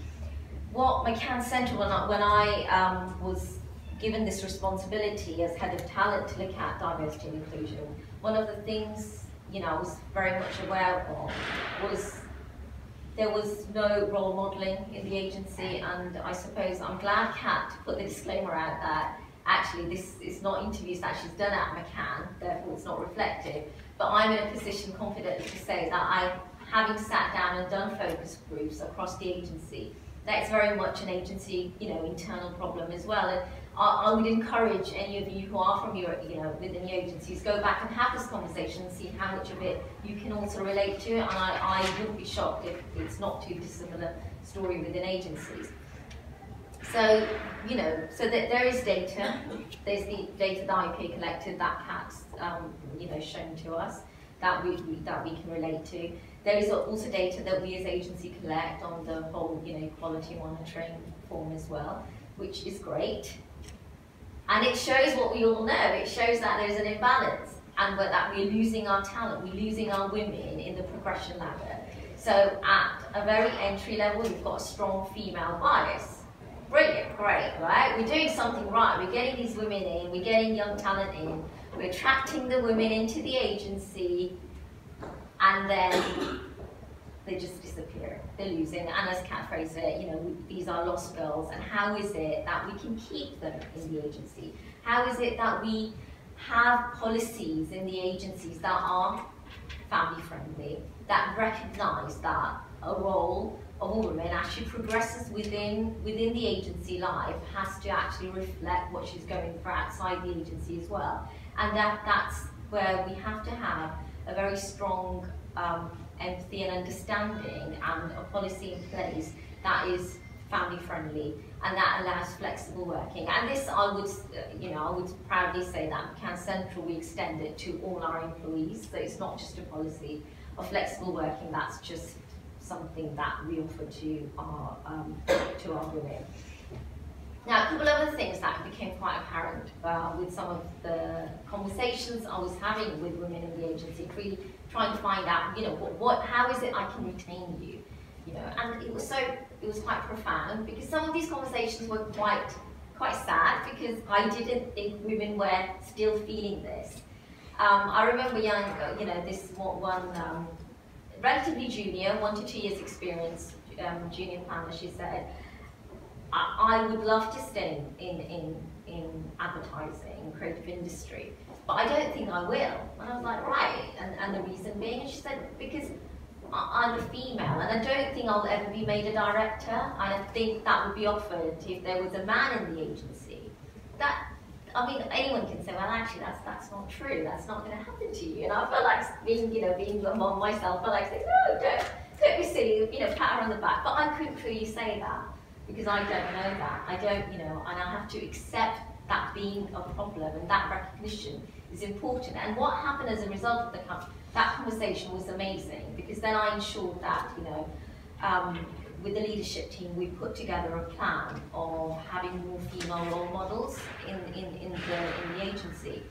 What McCann Central, when I was given this responsibility as head of talent to look at diversity and inclusion, one of the things, you know, I was very much aware of was there was no role modelling in the agency, and I suppose I'm glad Kat put the disclaimer out that actually this is not interviews that she's done at McCann, therefore it's not reflective, but I'm in a position confidently to say that having sat down and done focus groups across the agency, that's very much an agency, you know, internal problem as well. And I would encourage any of you who are from your, you know, within the agencies, go back and have this conversation and see how much of it you can also relate to. And I wouldn't be shocked if it's not too dissimilar story within agencies. So, you know, so that there is data. There's the data that IP collected that Kat's, you know, shown to us that we can relate to. There is also data that we as agency collect on the whole, you know, quality monitoring form as well, which is great. And it shows what we all know. It shows that there's an imbalance and that we're losing our talent, we're losing our women in the progression ladder. So at a very entry level, we've got a strong female bias. Brilliant, great, right? We're doing something right. We're getting these women in, we're getting young talent in, we're attracting the women into the agency, and then they just disappear. They're losing, and as Kat phrased it, you know, these are lost girls. And how is it that we can keep them in the agency? How is it that we have policies in the agencies that are family friendly, that recognise that a role of a woman actually progresses within the agency life, has to actually reflect what she's going for outside the agency as well. And that's where we have to have a very strong empathy and understanding, and a policy in place that is family friendly and that allows flexible working. And this, I would proudly say that McCann Central, we extend it to all our employees. So it's not just a policy of flexible working, that's just something that we offer to our women. Now, a couple of other things that became quite apparent with some of the conversations I was having with women in the agency, really trying to find out, how is it I can retain you? And it was quite profound, because some of these conversations were quite sad, because I didn't think women were still feeling this. I remember this one relatively junior, 1 to 2 years experience, junior planner, she said, I would love to stay in advertising, creative industry, but I don't think I will. And I was like, right, and the reason being, and she said, because I'm a female, and I don't think I'll ever be made a director, and I think that would be offered if there was a man in the agency. Anyone can say, well, actually, that's not true. That's not going to happen to you. And I felt like being a mom myself, I felt like saying, no, don't be silly, pat her on the back. But I couldn't really say that, because I don't know that. I don't, and I have to accept that being a problem, and that recognition is important. And what happened as a result of that conversation was amazing, because then I ensured that, with the leadership team, we put together a plan of having more female role models in the agency.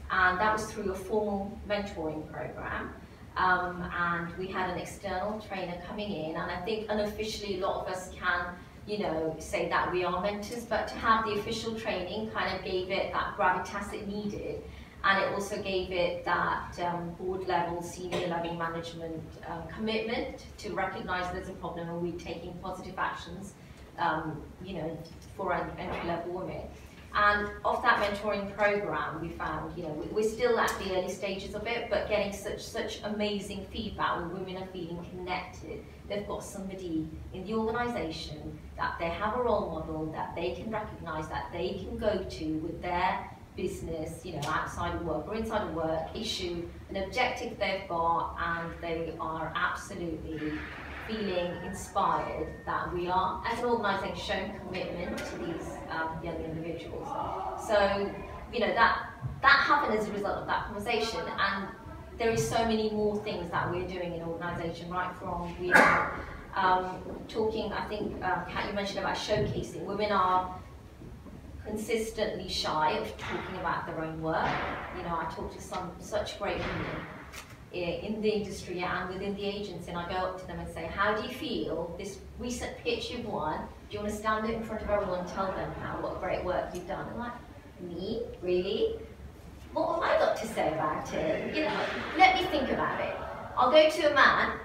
And that was through a formal mentoring program. And we had an external trainer coming in, and I think unofficially a lot of us can say that we are mentors, but to have the official training kind of gave it that gravitas it needed, and it also gave it that board level, senior level management commitment to recognise there's a problem and we're taking positive actions, for entry level women. And of that mentoring program, we found, we're still at the early stages of it, but getting such amazing feedback where women are feeling connected. They've got somebody in the organisation that they have a role model that they can recognise, that they can go to with their business, outside of work or inside of work, issue an objective they've got, and they are absolutely feeling inspired that we are, as an organisation, showing commitment to these young individuals. So, that happened as a result of that conversation, and there is so many more things that we're doing in organisation, right from we are talking, I think, Kat, you mentioned about showcasing. Women are consistently shy of talking about their own work. I talk to such great women in the industry and within the agency, and I go up to them and say, how do you feel this recent pitch you've won? Do you want to stand in front of everyone and tell them what great work you've done? I'm like, me? Really? What have I got to say about it? Let me think about it. I'll go to a man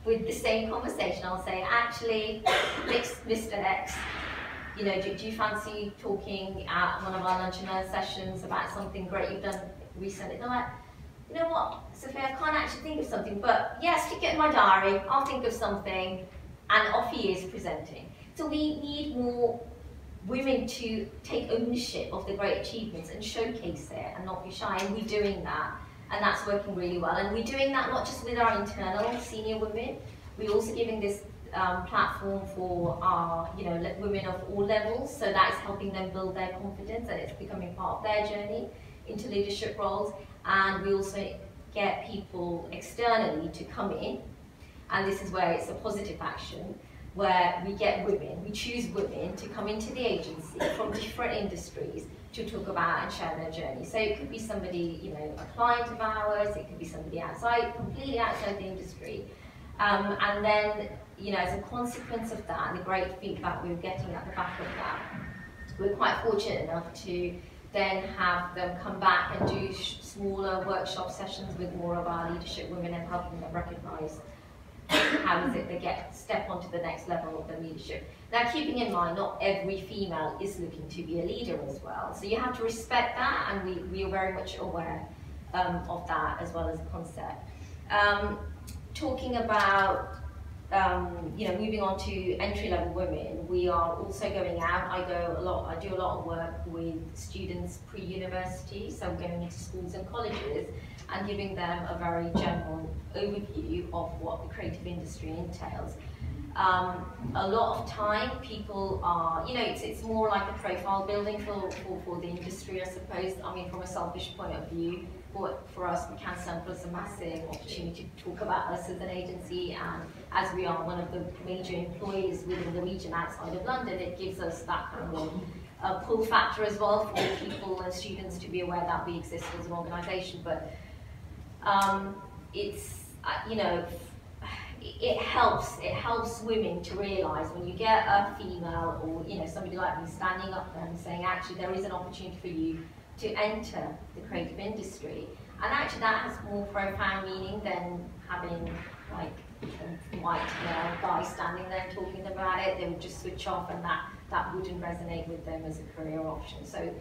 with the same conversation. I'll say, actually, Mr. X, do you fancy talking at one of our lunch and learn sessions about something great you've done recently? They're like, you know what, Sufia, I can't actually think of something, but yes, stick it in my diary, I'll think of something, and off he is presenting. So we need more women to take ownership of the great achievements and showcase it and not be shy, and we're doing that, and that's working really well. And we're doing that not just with our internal senior women, we're also giving this platform for our women of all levels, so that's helping them build their confidence, and it's becoming part of their journey into leadership roles. And we also get people externally to come in, and this is where it's a positive action, where we get women, we choose women to come into the agency from different industries to talk about and share their journey. So it could be somebody, a client of ours, it could be somebody outside, completely outside the industry. And then, as a consequence of that, and the great feedback we were getting at the back of that, we're quite fortunate enough to then have them come back and do smaller workshop sessions with more of our leadership women and helping them recognise how is it they step onto the next level of their leadership. Now, keeping in mind, not every female is looking to be a leader as well, so you have to respect that, and we are very much aware of that as well as a concept. Talking about moving on to entry-level women, we are also going out. I do a lot of work with students pre-university, so going into schools and colleges and giving them a very general overview of what the creative industry entails. A lot of time people are, it's more like a profile building for the industry, I suppose. I mean, from a selfish point of view, for us, McCann Central is a massive opportunity to talk about us as an agency, and as we are one of the major employers within the region outside of London, it gives us that kind of pull factor as well for people and students to be aware that we exist as an organisation. But it helps women to realise when you get a female or somebody like me standing up there and saying, actually there is an opportunity for you to enter the creative industry, and actually that has more profound meaning than having like a white male guy standing there and talking about it. They would just switch off, and that wouldn't resonate with them as a career option. So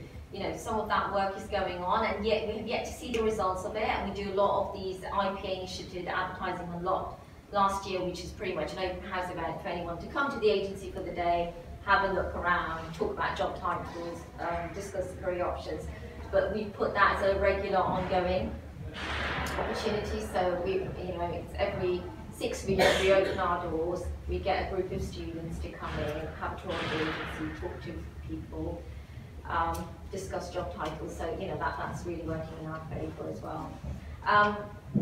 some of that work is going on, and yet we have yet to see the results of it, and we do a lot of these IPA initiated advertising a lot last year, which is pretty much an open house event for anyone to come to the agency for the day, have a look around, talk about job titles, discuss the career options. But we put that as a regular ongoing opportunity. So it's every 6 weeks we open our doors, we get a group of students to come in, have a tour of the agency, talk to people, discuss job titles. So that's really working in our favour as well.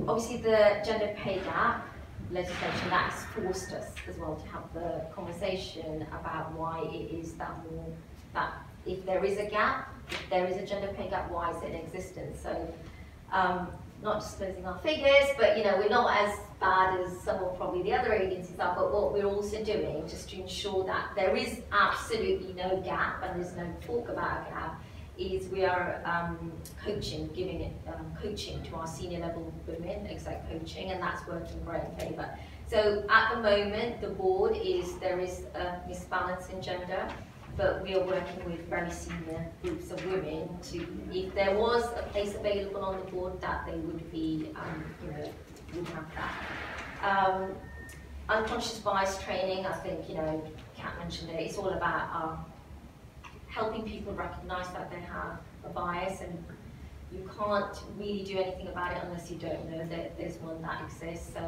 Obviously the gender pay gap legislation, that has forced us as well to have the conversation about why it is that if there is a gap, if there is a gender pay gap, why is it in existence? So not disclosing our figures, but we're not as bad as some of probably the other agencies are, but what we're also doing just to ensure that there is absolutely no gap and there's no talk about a gap is we are giving it coaching to our senior level women, exec coaching, and that's working great in favour. So at the moment, the board there is a misbalance in gender, but we are working with very senior groups of women to, if there was a place available on the board, that they would be, would have that. Unconscious bias training, I think, Kat mentioned it, it's all about helping people recognise that they have a bias, and you can't really do anything about it unless you don't know that there's one that exists. So,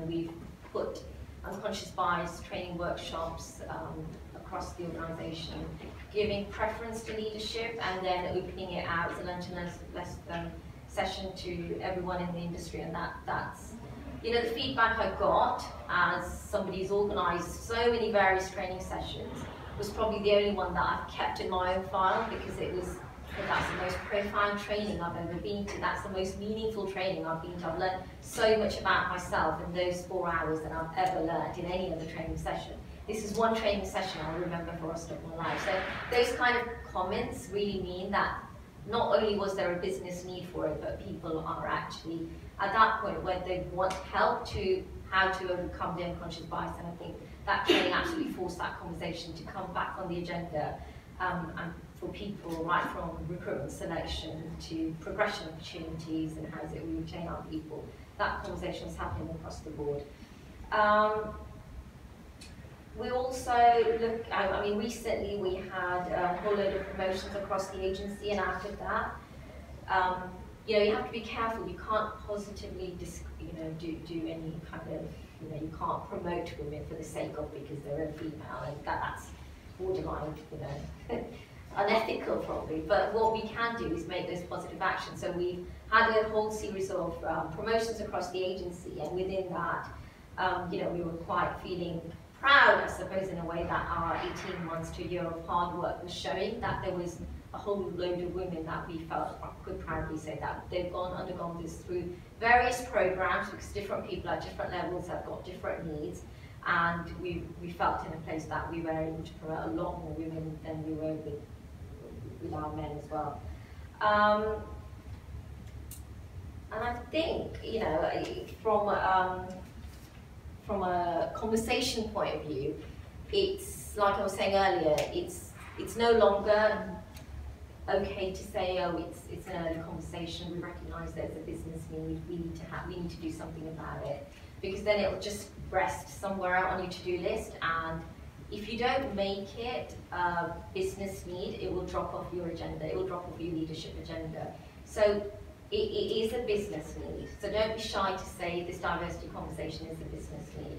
we've put unconscious bias training workshops across the organisation, giving preference to leadership, and then opening it out as a lunch and learn session to everyone in the industry. And that's the feedback I got as somebody who's organised so many various training sessions was probably the only one that I've kept in my own file, because that's the most profound training I've ever been to. That's the most meaningful training I've been to. I've learned so much about myself in those 4 hours than I've ever learned in any other training session. This is one training session I'll remember for the rest of my life. So those kind of comments really mean that not only was there a business need for it, but people are actually at that point where they want help to how to overcome the unconscious bias. And I think that training actually forced that conversation to come back on the agenda, and for people right from recruitment selection to progression opportunities and how is it we retain our people. That conversation is happening across the board. We also recently we had a whole load of promotions across the agency, and after that, you have to be careful. You can't positively do any kind of, you can't promote women for the sake of because they're a female, and that's borderline, unethical probably. But what we can do is make those positive actions. So we had a whole series of promotions across the agency, and within that, we were quite feeling proud, I suppose, in a way, that our 18 months to a year of hard work was showing that there was a whole load of women that we felt could proudly say that they've undergone this through various programs, because different people at different levels have got different needs, and we felt in a place that we were able to promote a lot more women than we were with our men as well. And I think, from a conversation point of view, it's like I was saying earlier, it's no longer okay to say, oh, it's an early conversation. We recognise there's a business need. We need to do something about it. because then it'll just rest somewhere out on your to-do list, and if you don't make it a business need, it will drop off your agenda, it will drop off your leadership agenda. So it is a business need, so don't be shy to say this diversity conversation is a business need.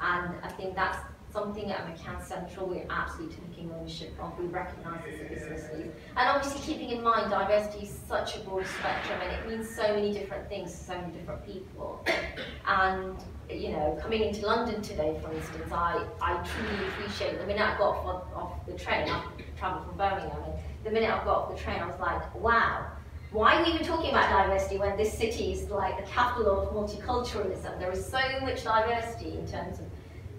And I think that's something at McCann Central we're absolutely taking ownership of. We recognise as a business need. And obviously keeping in mind diversity is such a broad spectrum and it means so many different things to so many different people. And you know, coming into London today, for instance, I truly appreciate the minute I got off the train, I travelled from Birmingham, and the minute I got off the train I was like, wow, why are we even talking about diversity when this city is like the capital of multiculturalism? There is so much diversity in terms of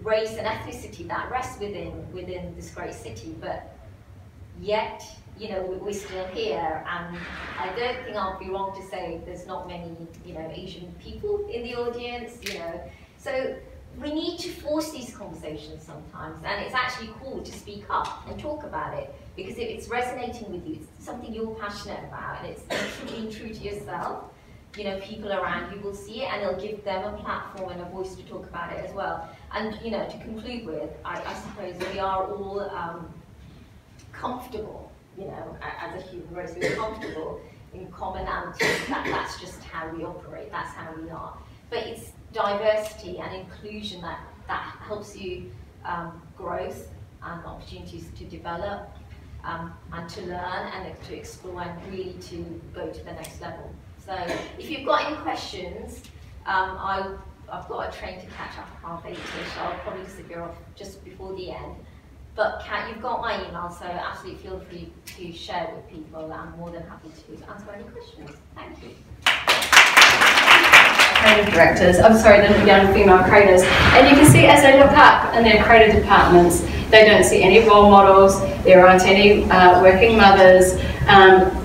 race and ethnicity that rests within this great city, but yet, you know, we're still here, and I don't think I'll be wrong to say there's not many, you know, Asian people in the audience, you know. So we need to force these conversations sometimes, and it's actually cool to speak up and talk about it, because if it's resonating with you, it's something you're passionate about, and it's being true to yourself, you know, people around you will see it, and it'll give them a platform and a voice to talk about it as well. And, you know, to conclude with, I suppose we are all comfortable, you know, as a human race, we're comfortable in commonality. That's just how we operate, that's how we are. But it's diversity and inclusion that helps you growth and opportunities to develop and to learn and to explore and really to go to the next level. So if you've got any questions, I've got a train to catch up at 8:30, so I'll probably disappear off just before the end. But Kat, you've got my email, so absolutely feel free to share with people. I'm more than happy to answer any questions. Thank you. Creative directors, I'm sorry, the young female creators, and you can see as they look up in their creative departments, they don't see any role models, there aren't any working mothers.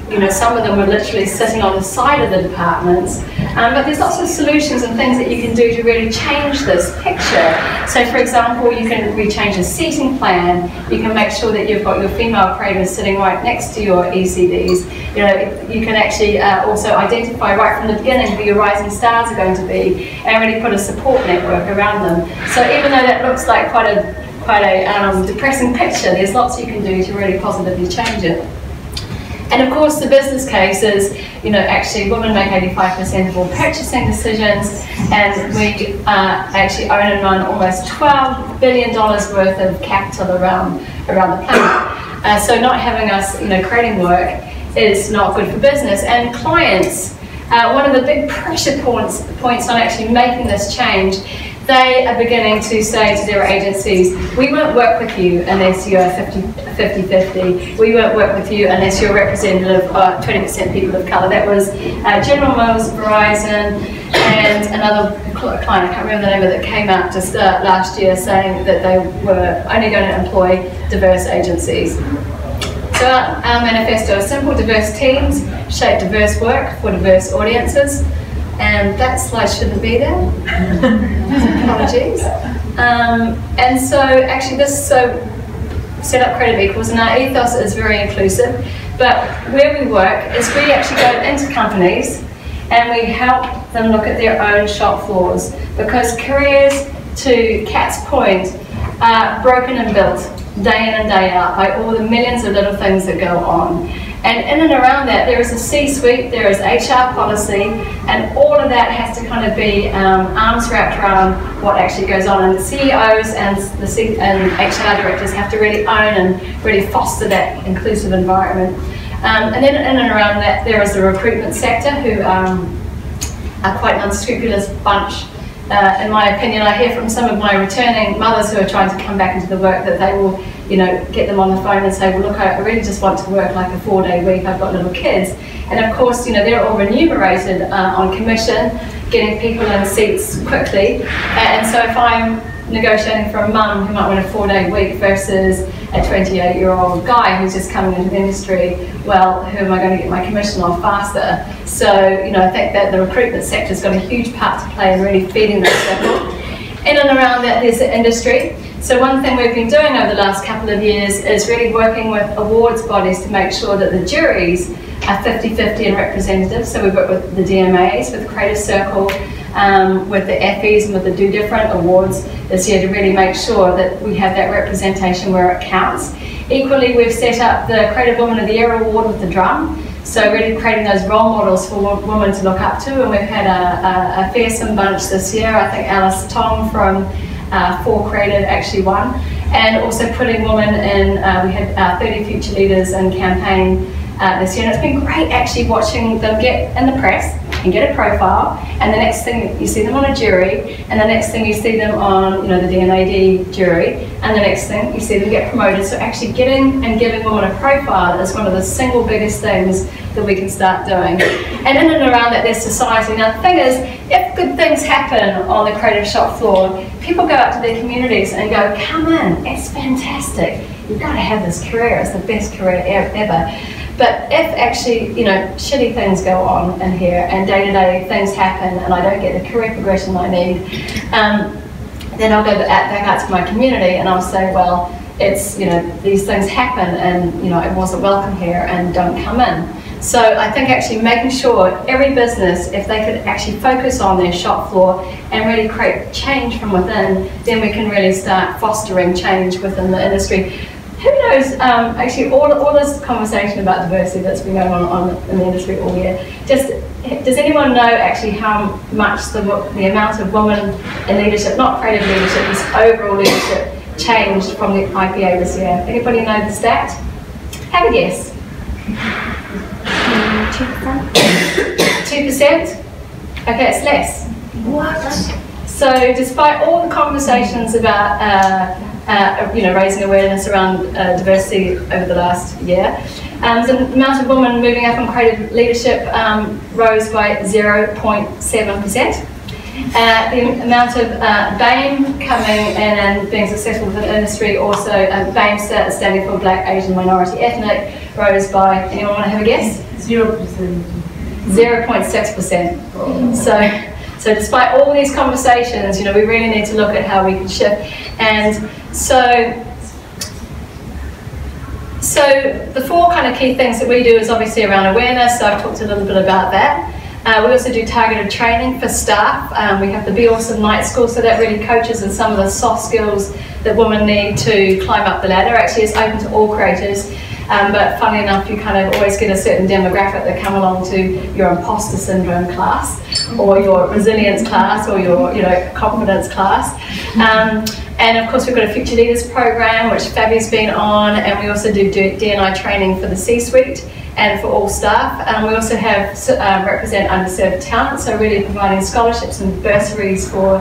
You know, some of them were literally sitting on the side of the departments, but there's lots of solutions and things that you can do to really change this picture. So for example, you can change the seating plan, you can make sure that you've got your female creators sitting right next to your ECDs. You know, you can actually also identify right from the beginning who your rising stars are going to be, and really put a support network around them. So even though that looks like quite a depressing picture, there's lots you can do to really positively change it. And of course the business case is, you know, actually women make 85% of all purchasing decisions, and we actually own and run almost $12 billion worth of capital around the planet. So not having us, you know, creating work is not good for business. And clients, one of the big pressure points on actually making this change, they are beginning to say to their agencies, we won't work with you unless you're 50-50. We won't work with you unless you're representative of 20% people of colour. That was General Mills, Verizon, and another client, I can't remember the name of it, that came out just last year saying that they were only going to employ diverse agencies. So our manifesto is simple: diverse teams shape diverse work for diverse audiences. And that slide shouldn't be there. Apologies. And so actually this set up Creative Equals, and our ethos is very inclusive, but where we work is we actually go into companies and we help them look at their own shop floors, because careers, to Kat's point, are broken and built day in and day out by all the millions of little things that go on. And in and around that, there is a C-suite, there is HR policy, and all of that has to kind of be arms wrapped around what actually goes on. And the CEOs and HR directors have to really own and really foster that inclusive environment. And then in and around that, there is the recruitment sector, who are quite an unscrupulous bunch. In my opinion, I hear from some of my returning mothers who are trying to come back into the work that they will, you know, get them on the phone and say, well, look, I really just want to work like a 4-day week, I've got little kids. And of course, you know, they're all remunerated on commission, getting people in seats quickly. And so if I'm negotiating for a mum who might want a 4-day week versus a 28-year-old guy who's just coming into the industry, well, who am I going to get my commission on faster? So, you know, I think that the recruitment sector's got a huge part to play in really feeding that circle. In and around that, there's the industry. So one thing we've been doing over the last couple of years is really working with awards bodies to make sure that the juries are 50-50 and representative. So we work with the DMAs, with Creative Circle, with the Effies and with the Do Different awards this year to really make sure that we have that representation where it counts. Equally, we've set up the Creative Woman of the Year award with the drum. So really creating those role models for women to look up to, and we've had a fearsome bunch this year. I think Alice Tom from For Creative actually won, and also putting women in, we had 30 future leaders in campaign this year, and it's been great actually watching them get in the press and get a profile, and the next thing you see them on a jury, and the next thing you see them on, you know, the DNAD jury, and the next thing you see them get promoted. So actually getting and giving women a profile is one of the single biggest things that we can start doing. And in and around that, there's society. Now the thing is, if good things happen on the creative shop floor, people go out to their communities and go, come in, it's fantastic, you've got to have this career, it's the best career ever. But if actually, you know, shitty things go on in here and day-to-day things happen and I don't get the career progression I need, then I'll go back out to my community and I'll say, well, it's, you know, these things happen and, you know, it wasn't welcome here and don't come in. So I think actually making sure every business, if they could actually focus on their shop floor and really create change from within, then we can really start fostering change within the industry. Who knows, actually all this conversation about diversity that's been going on in the industry all year, just, does anyone know actually how much the amount of women in leadership, not creative leadership, this overall leadership changed from the IPA this year? Anybody know the stat? Have a guess. 2%? Okay, it's less. What? So despite all the conversations about you know, raising awareness around diversity over the last year, the amount of women moving up in creative leadership rose by 0.7%. The amount of BAME coming in and being successful within the industry, also BAME standing for Black, Asian, Minority, Ethnic, rose by, anyone want to have a guess? 0%. 0.6%. So despite all these conversations, you know, we really need to look at how we can shift. And so the four kind of key things that we do is obviously around awareness, so I've talked a little bit about that. We also do targeted training for staff. We have the Be Awesome Night School, so that really coaches in some of the soft skills that women need to climb up the ladder. Actually, it's open to all creators. But funnily enough, you kind of always get a certain demographic that come along to your imposter syndrome class, or your resilience class, or your, you know, confidence class. And of course, we've got a Future Leaders program, which Fabi's been on, and we also do D&I training for the C-suite and for all staff. We also have represent underserved talent, so really providing scholarships and bursaries for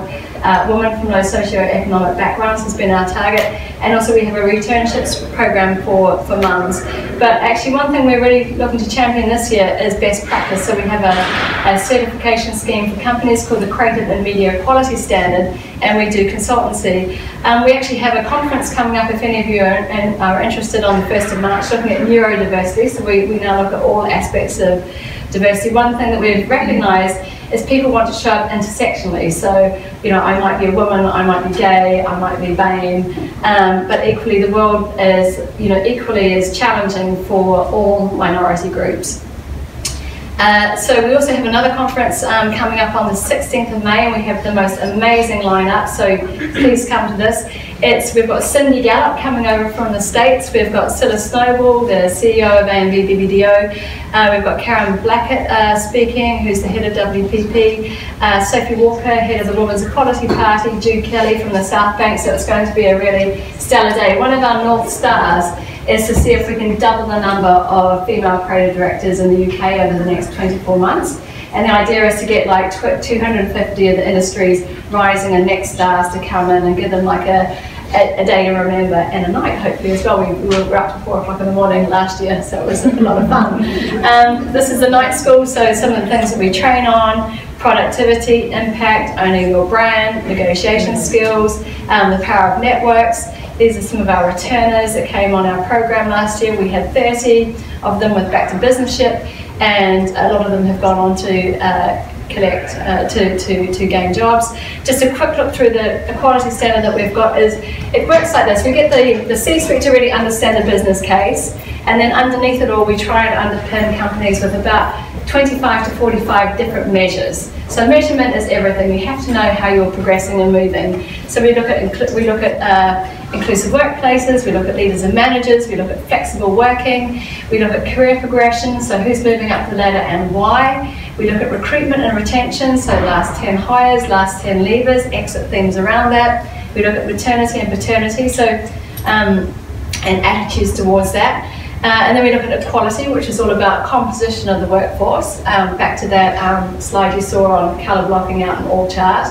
women from those socio-economic backgrounds has been our target. And also we have a returnships program for mums. But actually one thing we're really looking to champion this year is best practice. So we have a certification scheme for companies called the Creative and Media Quality Standard, and we do consultancy. We actually have a conference coming up, if any of you are interested, on the 1st of March, looking at neurodiversity. So we now look at all aspects of diversity. One thing that we've recognised is people want to show up intersectionally. So, you know, I might be a woman, I might be gay, I might be BAME, but equally the world is, you know, equally as challenging for all minority groups. So we also have another conference coming up on the 16th of May, and we have the most amazing lineup, so please come to this. We've got Cindy Gallup coming over from the States, we've got Scylla Snowball, the CEO of AMB BBDO, we've got Karen Blackett speaking, who's the head of WPP, Sophie Walker, head of the Women's Equality Party, Jude Kelly from the South Bank, so it's going to be a really stellar day. One of our North Stars is to see if we can double the number of female creative directors in the UK over the next 24 months. And the idea is to get like 250 of the industry's rising and next stars to come in and give them like a day to remember, and a night hopefully as well. We were up to 4 o'clock in the morning last year, so it was a lot of fun. This is the night school, so some of the things that we train on: productivity, impact, owning your brand, negotiation skills, the power of networks. These are some of our returners that came on our program last year. We had 30 of them with Back to Businesship, and a lot of them have gone on to to gain jobs. Just a quick look through the equality standard that we've got is, it works like this. We get the C-suite to really understand the business case, and then underneath it all we try and underpin companies with about 20 25 to 45 different measures. So measurement is everything. You have to know how you're progressing and moving. So we look at inclusive workplaces, we look at leaders and managers, we look at flexible working, we look at career progression, so who's moving up the ladder and why. We look at recruitment and retention, so last 10 hires, last 10 leavers, exit themes around that. We look at maternity and paternity, so and attitudes towards that. And then we look at equality, which is all about composition of the workforce. Back to that slide you saw on colour blocking out an org chart.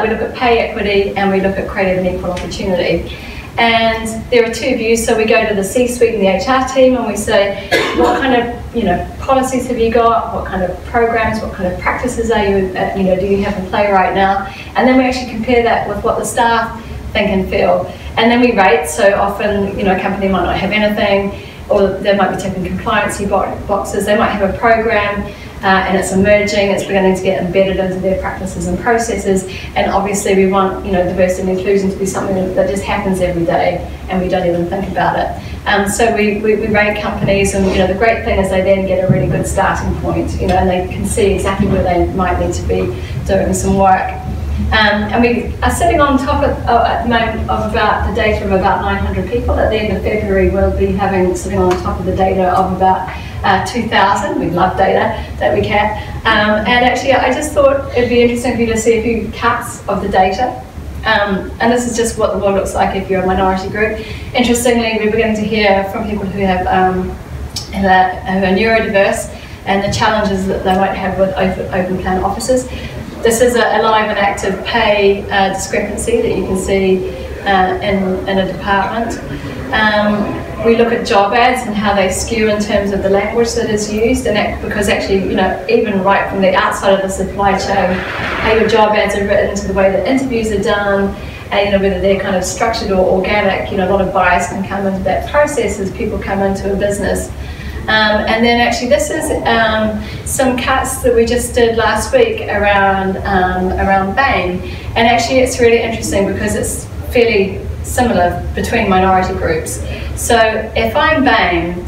We look at pay equity, and we look at creative and equal opportunity. And there are two views, so we go to the C-suite and the HR team and we say, what kind of policies have you got, what kind of programs, what kind of practices are you, do you have in play right now? And then we actually compare that with what the staff think and feel. And then we rate, so often, a company might not have anything, or they might be ticking compliancy boxes, they might have a program, and it's emerging, it's beginning to get embedded into their practices and processes, and obviously we want diversity and inclusion to be something that just happens every day and we don't even think about it. So we rate companies, and the great thing is they then get a really good starting point, and they can see exactly where they might need to be doing some work. And we are sitting on top at the moment of about the data of about 900 people. At the end of February we'll be sitting on top of the data of about 2,000. We love data that we can. And actually I just thought it'd be interesting for you to see a few cuts of the data. And this is just what the world looks like if you're a minority group. Interestingly, we're beginning to hear from people who are neurodiverse and the challenges that they might have with open plan offices. This is a live and active pay discrepancy that you can see in a department. We look at job ads and how they skew in terms of the language that is used, and because actually, even right from the outside of the supply chain, how your job ads are written to the way that interviews are done, and whether they're kind of structured or organic, a lot of bias can come into that process as people come into a business. And then actually this is some cuts that we just did last week around BAME, and actually it's really interesting because it's fairly similar between minority groups. So if I'm BAME,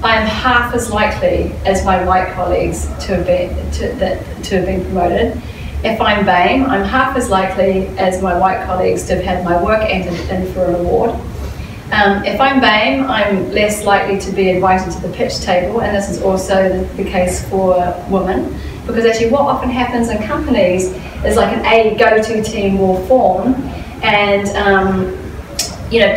I'm half as likely as my white colleagues to have been promoted. If I'm BAME, I'm half as likely as my white colleagues to have had my work entered in for an award. If I'm BAME, I'm less likely to be invited to the pitch table, and this is also the case for women, because actually what often happens in companies is like a go-to team will form, and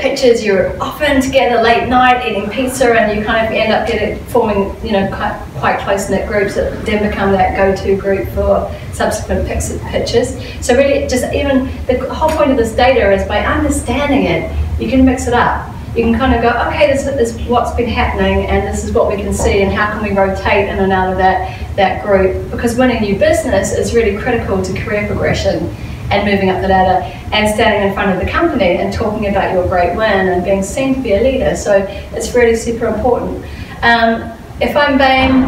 pitches, you're often together late night eating pizza, and you kind of end up forming quite close-knit groups that then become that go-to group for subsequent pitches. So really, just even the whole point of this data is by understanding it, you can mix it up. You can kind of go, okay, this is what's been happening, and this is what we can see, and how can we rotate in and out of that group? Because winning new business is really critical to career progression and moving up the ladder, and standing in front of the company and talking about your great win and being seen to be a leader. So it's really super important. If I'm BAME,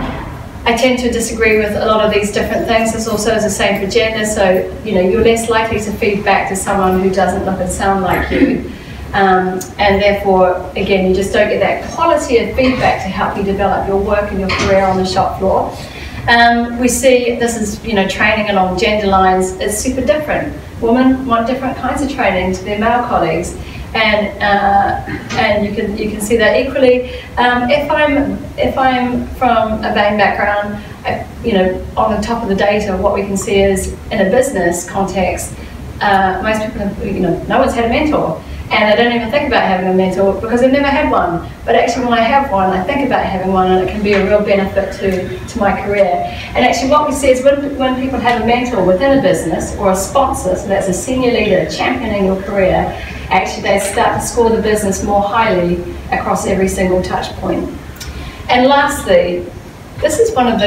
I tend to disagree with a lot of these different things. This also is the same for gender, so you're less likely to feed back to someone who doesn't look and sound like you. And therefore, again, you just don't get that quality of feedback to help you develop your work and your career on the shop floor. We see this is, training along gender lines is super different. Women want different kinds of training to their male colleagues, and you can see that equally. If I'm from a BAME background, on the top of the data, what we can see is in a business context, most people, no one's had a mentor. And I don't even think about having a mentor because I've never had one. But actually when I have one, I think about having one, and it can be a real benefit to my career. And actually what we see is when people have a mentor within a business or a sponsor, so that's a senior leader championing your career, actually they start to score the business more highly across every single touch point. And lastly, this is one of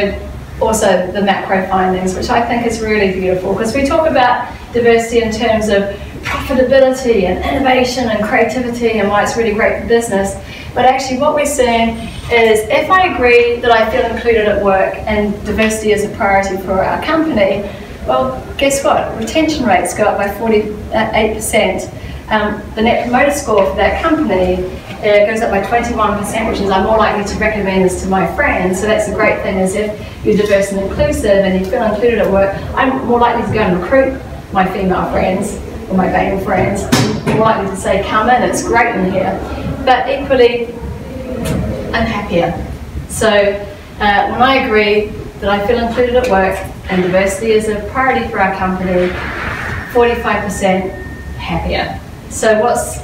also the macro findings, which I think is really beautiful, because we talk about diversity in terms of profitability and innovation and creativity and why it's really great for business. But actually what we're seeing is if I agree that I feel included at work and diversity is a priority for our company, well, guess what? Retention rates go up by 48%. The net promoter score for that company it goes up by 21%, which is I'm more likely to recommend this to my friends. So that's the great thing, is if you're diverse and inclusive and you feel included at work, I'm more likely to go and recruit my female friends or my male friends. I'm more likely to say, come in, it's great in here. But equally, I'm happier. So when I agree that I feel included at work and diversity is a priority for our company, 45% happier. So what's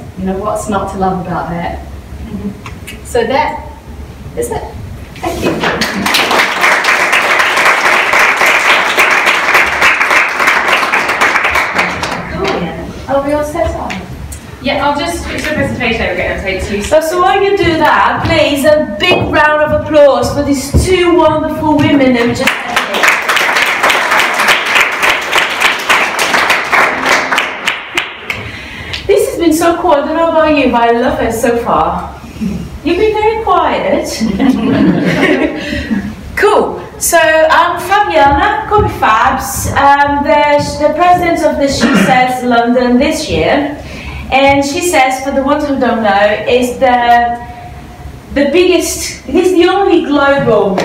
not to love about that? So that is it. Thank you. Cool. Are we all set up? Yeah, I'll just fix the presentation over and take 2 seconds. So while you do that, please, a big round of applause for these 2 wonderful women that we just had here. This has been so cool. I don't know about you, but I love it so far. You've been very quiet. Cool. So I'm Fabiana, Copy Fabs, the president of the She Says London this year. And She Says, for the ones who don't know, is the biggest, it is the only global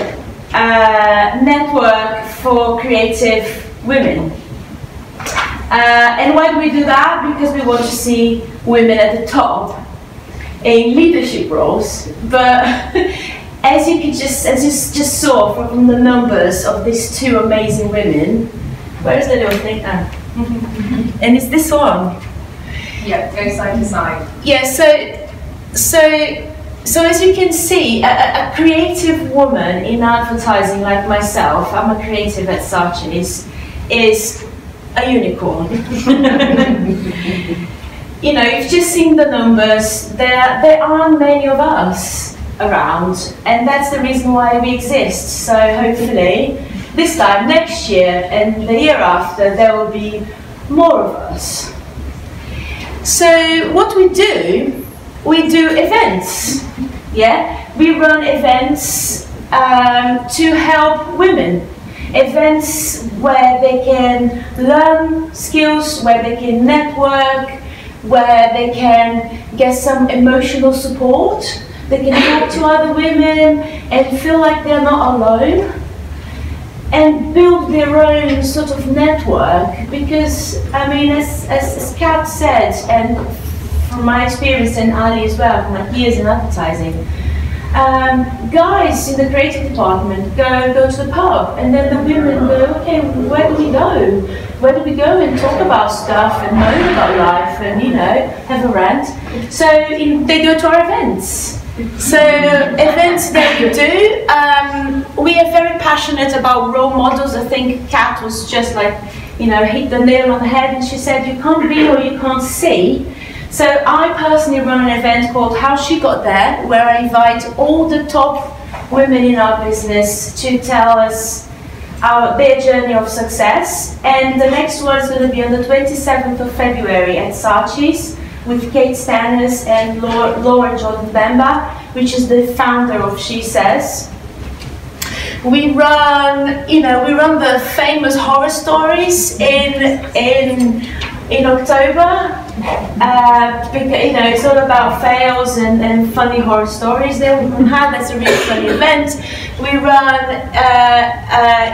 network for creative women. And why do we do that? Because we want to see women at the top in leadership roles. But as you just saw from the numbers of these 2 amazing women, where is the little thing? And it's this one. Yeah, go side to side. Yeah, so as you can see, a creative woman in advertising like myself, I'm a creative at Saatchi's, is a unicorn. You know, you've just seen the numbers, there aren't many of us around, and that's the reason why we exist. So hopefully, this time next year and the year after, there will be more of us. So what we do events, yeah? We run events to help women. Events where they can learn skills, where they can network, where they can get some emotional support. They can talk to other women and feel like they're not alone, and build their own sort of network. Because, I mean, as Kat said, and from my experience, and Ali as well, from my years in advertising, guys in the creative department go to the pub, and then the women go, okay, where do we go? Where do we go and talk about stuff and moan about life and, you know, have a rant? So they go to our events. So events that we do, we are very passionate about role models. I think Kat was just like, you know, hit the nail on the head, and she said you can't be or you can't see. So I personally run an event called How She Got There, where I invite all the top women in our business to tell us their journey of success. And the next one is going to be on the 27th of February at Saatchi's, with Kate Stannis and Laura Jordan Bemba, which is the founder of She Says. We run, you know, the famous horror stories in October. Because, you know, it's all about fails and funny horror stories that we can have. That's a really funny event. We run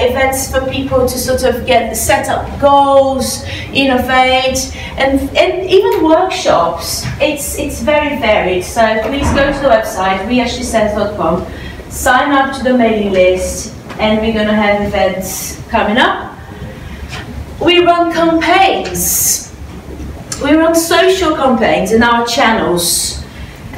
events for people to sort of set up goals, innovate, and even workshops. It's very varied. So please go to the website, weasheshes.com, sign up to the mailing list, and we're going to have events coming up. We run campaigns. We run social campaigns in our channels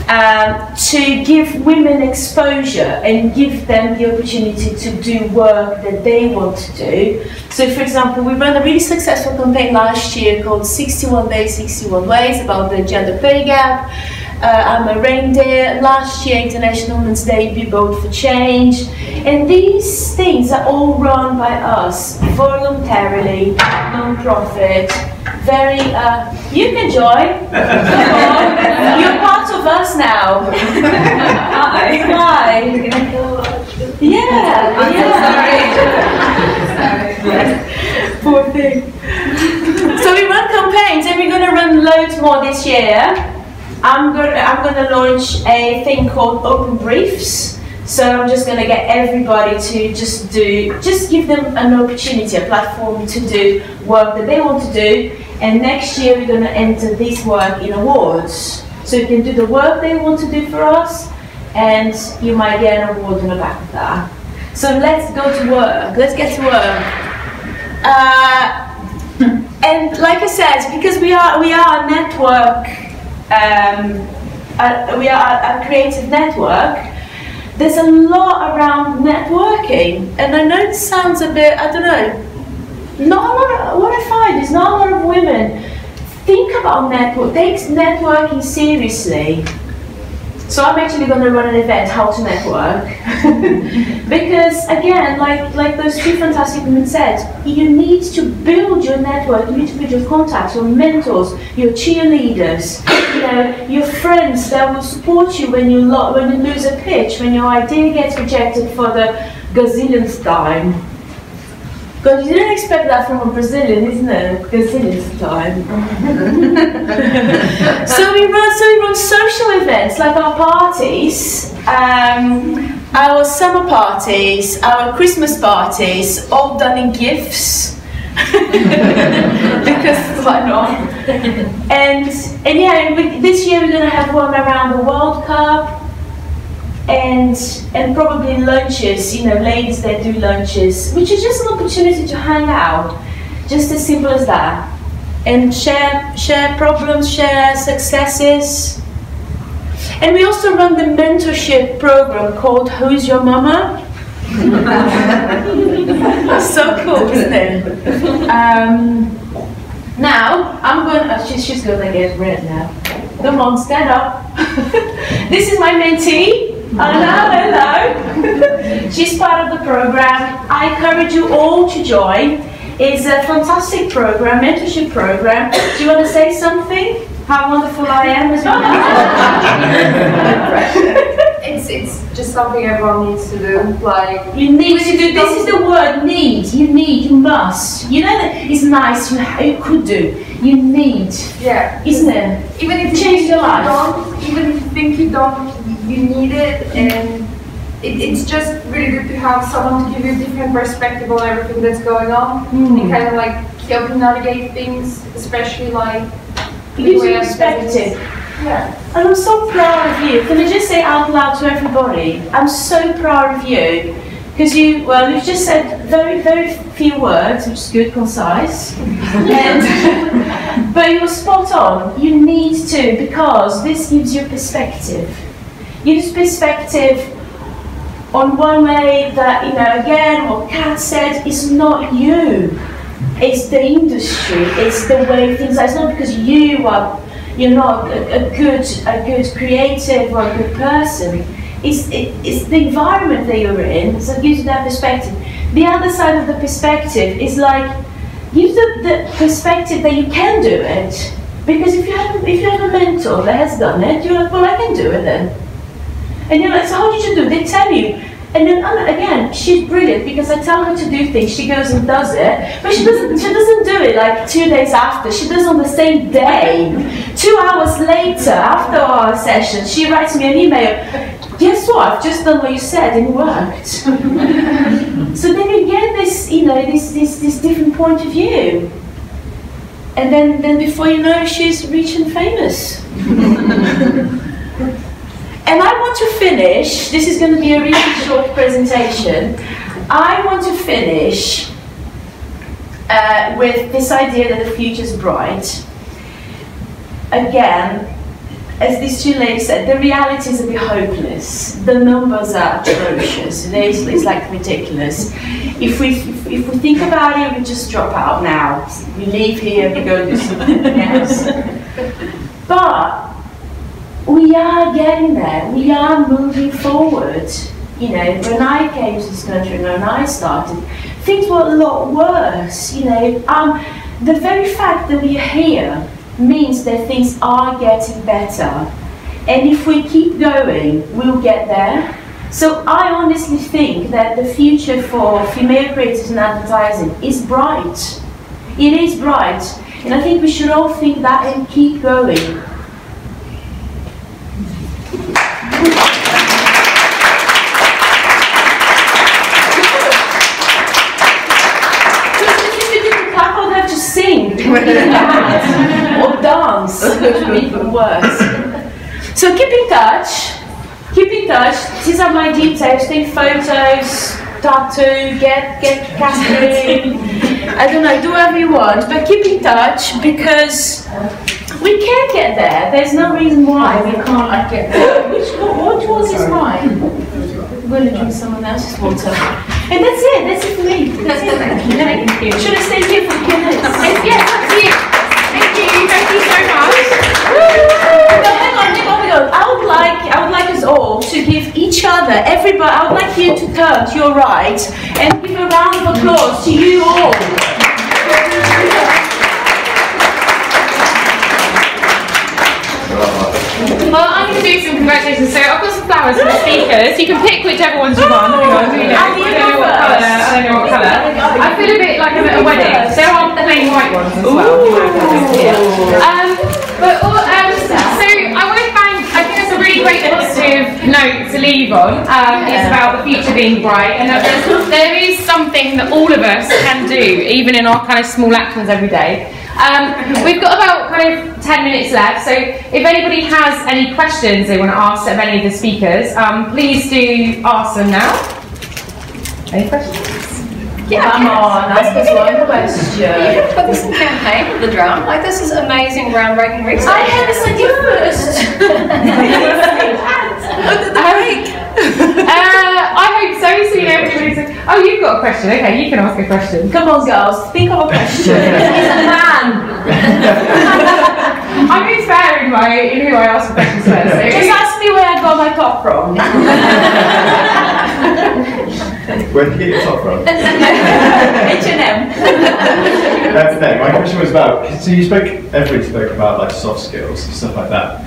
to give women exposure and give them the opportunity to do work that they want to do. So, for example, we ran a really successful campaign last year called 61 Days, 61 Ways, about the gender pay gap. I'm a reindeer. Last year, International Women's Day, Be Bold for Change. And these things are all run by us voluntarily, non-profit. Very, you can join. Come on. You're part of us now. Hi. Hi. Yeah. Poor thing. So we run campaigns, and we're going to run loads more this year. I'm gonna launch a thing called Open Briefs. So I'm just gonna get everybody to just give them an opportunity, a platform to do work that they want to do. And next year we're gonna enter this work in awards. So you can do the work they want to do for us, and you might get an award on the back of that. So let's go to work. Let's get to work. And like I said, because we are a network, we are a creative network, there's a lot around networking. And I know it sounds a bit, I don't know, what I find is not a lot of women think about take networking seriously. So I'm actually going to run an event, How to Network. Because again, like those two fantastic women said, you need to build your network, you need to build your contacts, your mentors, your cheerleaders, your friends that will support you when you lose a pitch, when your idea gets rejected for the gazillionth time. Because you didn't expect that from a Brazilian, isn't it? Gazillionth time. So we run social events like our parties, our summer parties, our Christmas parties, all done in gifts. Because why not? And yeah, this year we're going to have one around the World Cup. And probably lunches, ladies that do lunches, which is just an opportunity to hang out, just as simple as that, and share problems, share successes. And we also run the mentorship program called Who's Your Mama? So cool, isn't it? Now I'm going. She's going to get red now. Come on, stand up. This is my mentee. Hello. She's part of the program. I encourage you all to join. It's a fantastic program, mentorship program. Do you want to say something? How wonderful I am as well? It's just something everyone needs to do. Like you need to do. This is the word need. You need. You must. You know that it's nice. You could do. You need. Yeah. Isn't it? Even if change your life. Even if you think you don't, you need it, and it's just really good to have someone to give you a different perspective on everything that's going on, and kind of like help you navigate things, especially like. It gives you perspective. Yeah. And I'm so proud of you. Can I just say out loud to everybody, I'm so proud of you. Because you've just said very, very few words, which is good, concise. But you were spot on. You need to, because this gives you perspective. Gives perspective on one way that, again, what Kat said, is not you. It's the industry, it's the way things are. It's not because you're not a good creative or a good person. It's the environment that you're in, so it gives you that perspective. The other side of the perspective is like, gives the perspective that you can do it. Because if you have a mentor that has done it, you're like, well, I can do it then. And you're like, so how did you do it? They tell you. And then again, she's brilliant because I tell her to do things, she goes and does it, but she doesn't do it like 2 days after. She does it on the same day. 2 hours later, after our session, she writes me an email. Guess what? I've just done what you said and it worked. So then you get this, this different point of view. And then before you know, she's rich and famous. And I want to finish, this is going to be a really short presentation. I want to finish with this idea that the future is bright. Again, as these two ladies said, the reality is a bit hopeless. The numbers are atrocious. It's like ridiculous. If we think about it, we just drop out now. We leave here, we go do something else. But we are getting there. We are moving forward. When I came to this country, when I started, things were a lot worse. The very fact that we're here means that things are getting better. And if we keep going, we'll get there. So I honestly think that the future for female creators in advertising is bright. It is bright. And I think we should all think that and keep going. in touch. Keep in touch. These are my details. Take photos, tattoo, get Catherine. I don't know, do whatever you want, but keep in touch because we can get there. There's no reason why we can't get there. What was is mine? I'm going to drink someone else's water. And that's it for me. That's it. Thank you. Should I stay here for a few minutes? Yes, up to you. Thank you so much. No, hang on. I would like us all to give each other, everybody, I would like you to turn to your right and give a round of applause to you all. Well, I'm going to do some congratulations. So I've got some flowers for the speakers. You can pick whichever ones you want. I don't know what colour. I feel a bit like I'm at a wedding. There are plain white ones as well. So I want to thank, I think that's a really great positive note to leave on. It's about the future being bright, and that there is something that all of us can do, even in our kind of small actions every day. We've got about kind of 10 minutes left, so if anybody has any questions they want to ask of any of the speakers, please do ask them now. Any questions? Yeah, come on, ask us one question. You put this in campaign with the drum. Like, this is amazing, groundbreaking research. I have said you first. I hope so. So you know, everybody's like, oh, you've got a question. Okay, you can ask a question. Come on, girls, think of a question. He's a man. I'm being fair in who I ask questions first. So just ask me where I got my top from. Where did you get your top from? H&M. No, my question was about, so everybody spoke about like soft skills and stuff like that,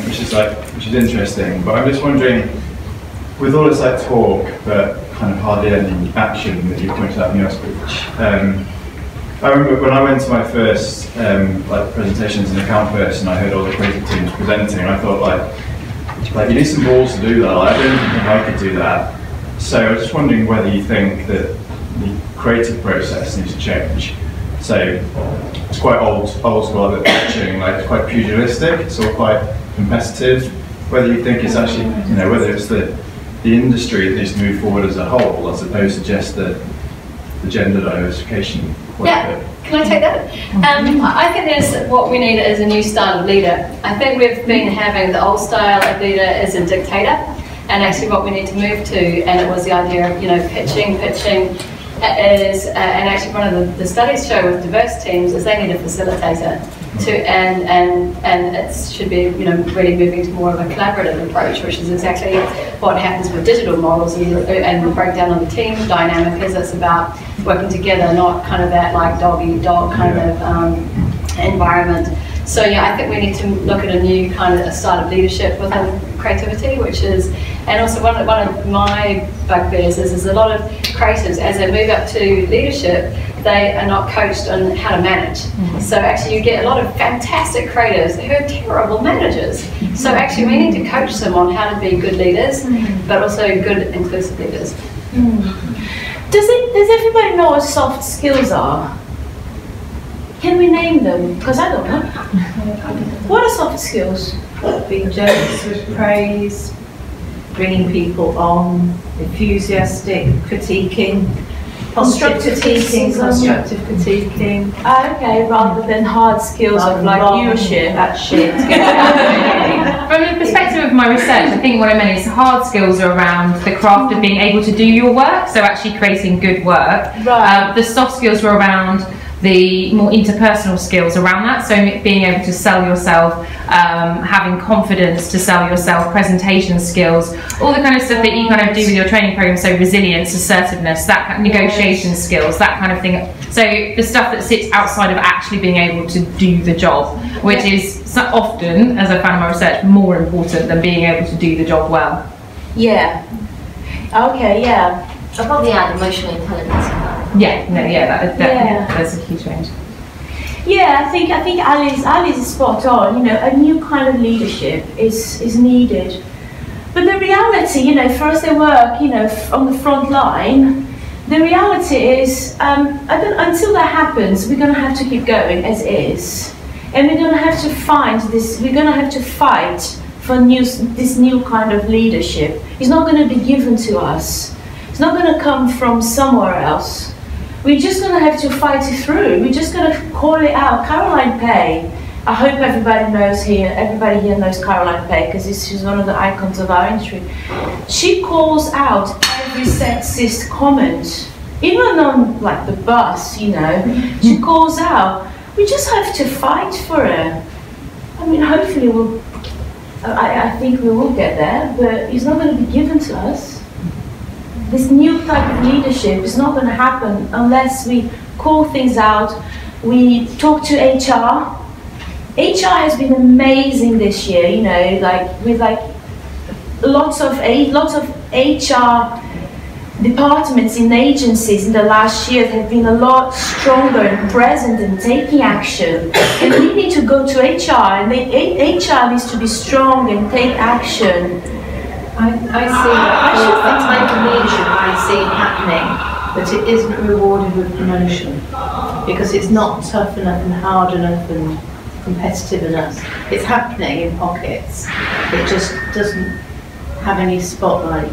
which is interesting, but I'm just wondering, with all this like talk, but kind of hardly any action that you pointed out in your speech, I remember when I went to my first like presentations in account person, I heard all the creative teams presenting, and I thought like you need some balls to do that. Like, I don't think I could do that. So I was just wondering whether you think that the creative process needs to change. So it's quite old school at pitching, like it's quite pugilistic, it's all quite competitive. Whether you think it's actually, whether it's the industry that needs to move forward as a whole, as opposed to just the gender diversification. Yeah, can I take that? I think what we need is a new style of leader. I think we've been having the old style of leader as a dictator, and actually what we need to move to, and it was the idea of pitching is, and actually one of the studies show with diverse teams is they need a facilitator and it should be really moving to more of a collaborative approach, which is exactly what happens with digital models, and the breakdown of the team dynamic is it's about working together, not kind of that like dog eat dog kind of environment. So yeah, I think we need to look at a new kind of style of leadership within creativity, which is, and also one of my bugbears is a lot of creatives, as they move up to leadership, they are not coached on how to manage. So actually you get a lot of fantastic creatives who are terrible managers. So actually we need to coach them on how to be good leaders, but also good inclusive leaders. Does everybody know what soft skills are? Can we name them? Because I don't know. What are soft skills? Being generous with praise, bringing people on, enthusiastic, critiquing, Constructive critiquing. constructive critiquing. Okay, rather than hard skills of like viewership. That shit. From the perspective of my research, I think what I meant is hard skills are around the craft of being able to do your work, so actually creating good work. Right. The soft skills were around the more interpersonal skills around that, so being able to sell yourself, having confidence to sell yourself, presentation skills, all the kind of stuff that you kind of do with your training program, so resilience, assertiveness, that kind of negotiation skills, that kind of thing. So the stuff that sits outside of actually being able to do the job, which is often, as I found in my research, more important than being able to do the job well. Yeah. Okay, yeah. I'll probably add emotional intelligence. Yeah, no, yeah, that's a huge range. Yeah, I think Ali's is spot on. A new kind of leadership is needed. But the reality, for us that work, on the front line, the reality is, until that happens, we're going to have to keep going as is, and we're going to have to find this. We're going to have to fight for this new kind of leadership is not going to be given to us. It's not going to come from somewhere else. We're just going to have to fight it through. We're just going to call it out. Caroline Pay, I hope everybody here knows Caroline Pay, because she's one of the icons of our industry. She calls out every sexist comment, even on like the bus, you know. She calls out. We just have to fight for it. I mean, hopefully I think we will get there, but it's not going to be given to us. This new type of leadership is not going to happen unless we call things out. We talk to HR. HR has been amazing this year, you know, like with like lots of HR departments in agencies in the last year have been a lot stronger and present and taking action. And we need to go to HR, and HR needs to be strong and take action. I see that type of leadership I see happening, but it isn't rewarded with promotion because it's not tough enough and hard enough and competitive enough. It's happening in pockets. It just doesn't have any spotlight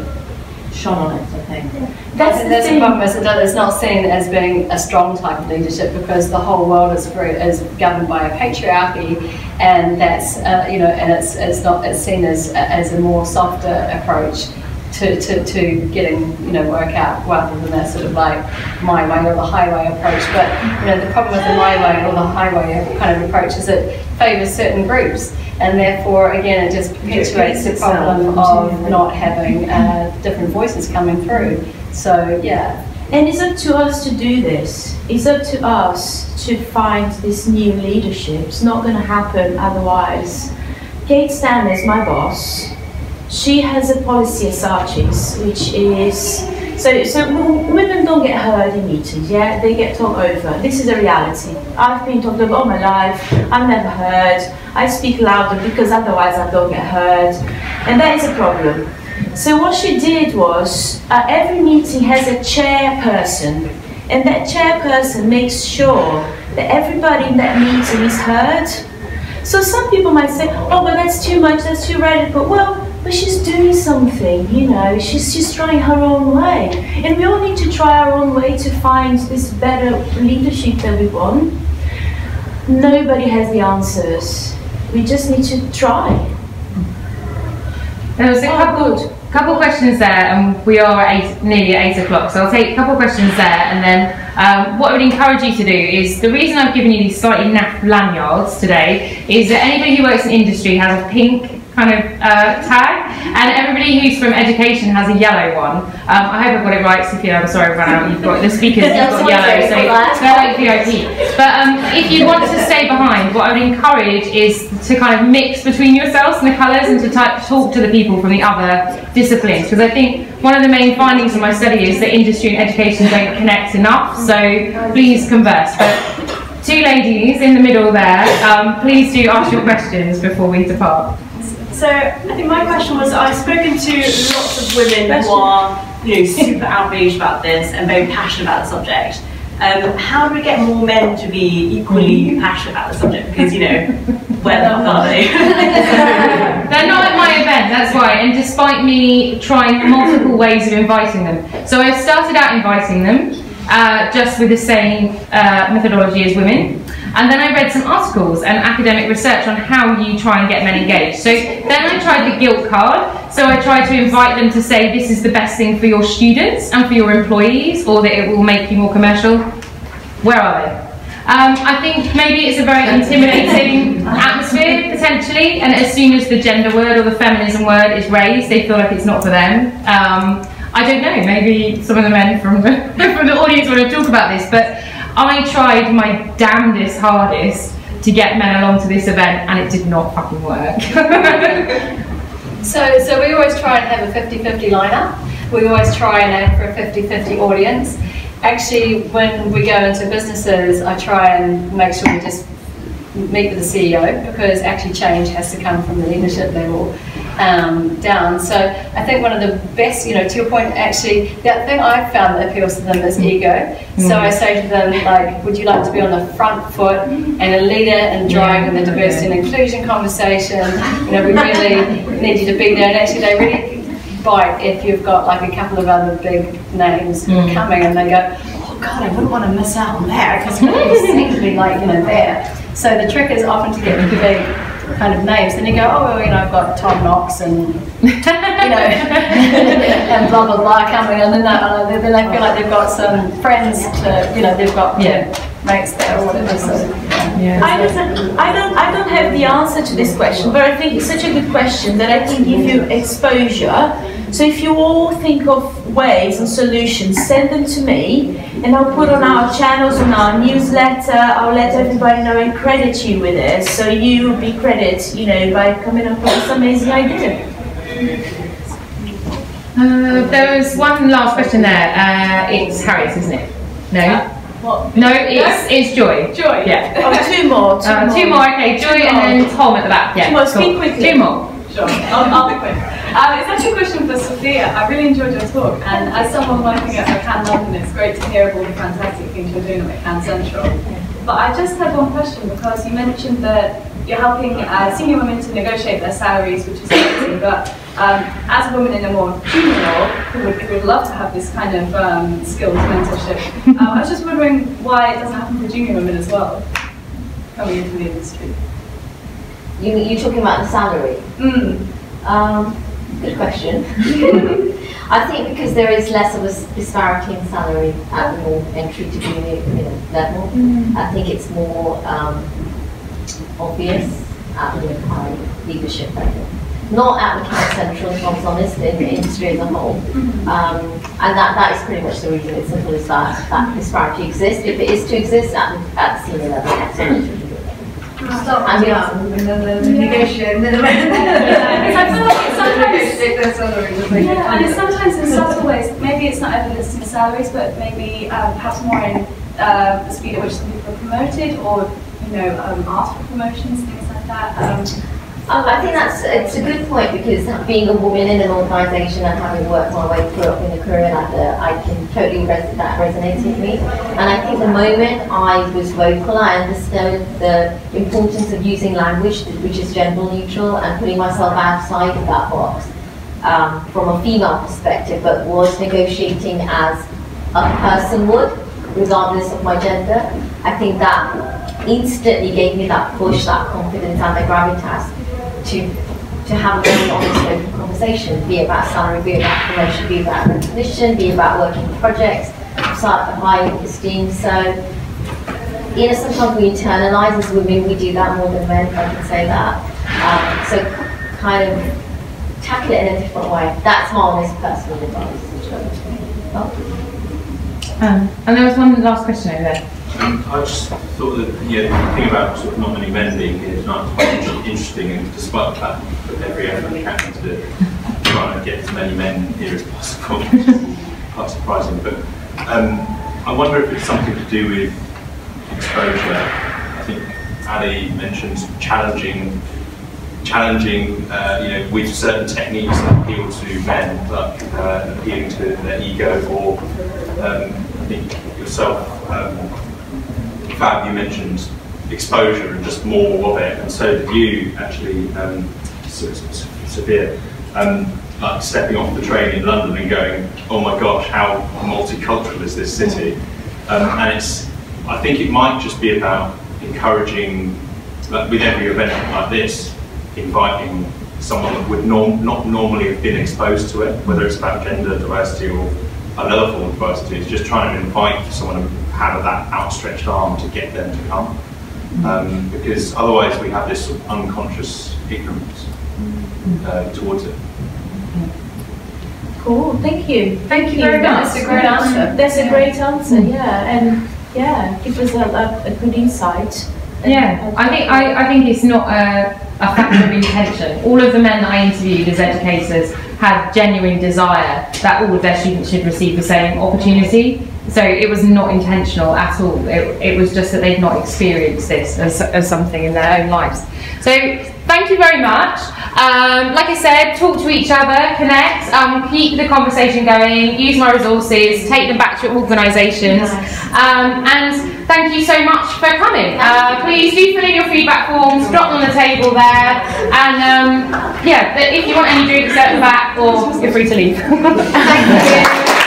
shone on it, I think. That's the problem, is it's not seen as being a strong type of leadership because the whole world is governed by a patriarchy, and that's you know, and it's seen as a more softer approach to getting, you know, work out, rather than that sort of like my way or the highway approach. But you know, the problem with the my way or the highway kind of approach is it favours certain groups, and therefore again it just perpetuates the problem of not having different voices coming through. So yeah. And it's up to us to do this. It's up to us to find this new leadership. It's not going to happen otherwise. Kate Stanley, my boss, she has a policy as Archie's, which is so women don't get heard in meetings, yeah? They get talked over. This is a reality. I've been talked over all my life. I'm never heard. I speak louder because otherwise I don't get heard. And that is a problem. So what she did was, every meeting has a chairperson, and that chairperson makes sure that everybody in that meeting is heard. So some people might say, oh, but that's too much, that's too radical. Well, but she's doing something, you know, she's trying her own way. And we all need to try our own way to find this better leadership that we want. Nobody has the answers. We just need to try. There was a couple questions there, and we are nearly at 8 o'clock, so I'll take a couple of questions there, and then what I would encourage you to do is, the reason I've given you these slightly naff lanyards today is that anybody who works in industry has a pink kind of tag, and everybody who's from education has a yellow one. I hope I've got it right, Sufia, I'm sorry I've run out. You've got the speakers, you've got yellow, so they're like VIP. But if you want to stay behind, what I would encourage is to kind of mix between yourselves and the colours, and to talk to the people from the other disciplines, because I think one of the main findings of my study is that industry and education don't connect enough, so please converse. But two ladies in the middle there, please do ask your questions before we depart. So I think my question was, I've spoken to lots of women who are, you know, super outraged about this and very passionate about the subject. How do we get more men to be equally passionate about the subject? Because, you know, where the fuck are they? They're not at my event, that's why, and despite me trying multiple ways of inviting them. So I've started out inviting them, just with the same methodology as women. And then I read some articles and academic research on how you try and get men engaged. So then I tried the guilt card. So I tried to invite them to say this is the best thing for your students and for your employees, or that it will make you more commercial. Where are they? I think maybe it's a very intimidating atmosphere, potentially, and as soon as the gender word or the feminism word is raised, they feel like it's not for them. I don't know, maybe some of the men from the audience want to talk about this, but I tried my damnedest hardest to get men along to this event, and it did not fucking work. So we always try and have a 50-50 lineup. We always try and aim for a 50-50 audience. Actually, when we go into businesses, I try and make sure we just meet with the CEO, because actually change has to come from the leadership level. down. So I think one of the best, you know, to your point, actually, the thing I've found that appeals to them is ego. So I say to them, like, would you like to be on the front foot and a leader and driving the diversity and inclusion conversation? You know, we really need you to be there. And actually, they really bite if you've got like a couple of other big names coming, and they go, oh God, I wouldn't want to miss out on that because we seem to be like, you know, there. So the trick is often to get the big kind of names. Then you go, oh, well, you know, I've got Tom Knox and, you know, and blah, blah, blah coming. And then they feel like they've got some friends to, you know, they've got mates there or whatever. So, I don't have the answer to this question, but I think it's such a good question that I can give you exposure. So if you all think of ways and solutions, send them to me, and I'll put on our channels, on our newsletter. I'll let everybody know and credit you with it, so you will be credited, you know, by coming up with this amazing idea. There was one last question there. It's Harry's, isn't it? No. What? No, it's Joy. Joy. Yeah. Oh, two more. Two more. Okay, Joy and then Tom at the back. Yeah. Two more. Speak quickly. Two more. Sure, I'll be quick. It's actually a question for Sufia. I really enjoyed your talk, and as someone working at McCann London, it's great to hear of all the fantastic things you're doing at McCann Central. But I just had one question, because you mentioned that you're helping senior women to negotiate their salaries, which is amazing, but as a woman in a more junior role, who would love to have this kind of skills mentorship, I was just wondering why it doesn't happen for junior women as well, coming into the industry. You're talking about the salary? Good question. I think because there is less of a disparity in salary at the more entry to junior level, I think it's more obvious at the high leadership level. Not at McCann Central, if I was honest, in the industry as a whole. And that is pretty much the reason. It's simple as that disparity exists. If it is to exist at the senior level, absolutely. And negotiate minimum. I feel like it's sometimes in subtle ways. Maybe it's not evidenced in salaries, but maybe perhaps more in the speed at which some people are promoted, or ask for promotions, things like that. I think it's a good point, because being a woman in an organisation and having worked my way through up in the career ladder, I can totally that resonates with me. And I think the moment I was vocal, I understood the importance of using language which is gender neutral and putting myself outside of that box from a female perspective, but was negotiating as a person would, regardless of my gender. I think that instantly gave me that push, that confidence and the gravitas to have a very honest open conversation, be it about salary, be it about promotion, be it about recognition, be it about working projects of high esteem. So, sometimes we internalise as women, we do that more than men, if I can say that. So kind of tackle it in a different way. That's my honest personal advice. And there was one last question over there. I just thought that the thing about sort of not many men being here tonight is quite interesting, and despite the fact that every effort we can to try and get as many men here as possible, which is quite surprising. But I wonder if it's something to do with exposure. I think Ali mentioned challenging with certain techniques that appeal to men, like appealing to their ego, or I think yourself, Fab, you mentioned exposure and just more of it, and so did you actually, Sufia, like stepping off the train in London and going, oh my gosh, how multicultural is this city? And I think it might just be about encouraging, like with every event like this, inviting someone that would not normally have been exposed to it, whether it's about gender diversity or another form of diversity. It's just trying to invite someone to have that outstretched arm to get them to come, because otherwise we have this sort of unconscious ignorance towards it. Cool, thank you. Thank you very much. That's a great answer. That's a great answer, and give us a good insight. I think it's not a factor of intention. All of the men that I interviewed as educators had genuine desire that all of their students should receive the same opportunity. So it was not intentional at all. It was just that they'd not experienced this as something in their own lives. So thank you very much. Like I said, talk to each other, connect, keep the conversation going, use my resources, take them back to your organisations, and thank you so much for coming. Please do fill in your feedback forms, drop them on the table there, and yeah, if you want any drinks at the back, or you're free to leave. Thank you.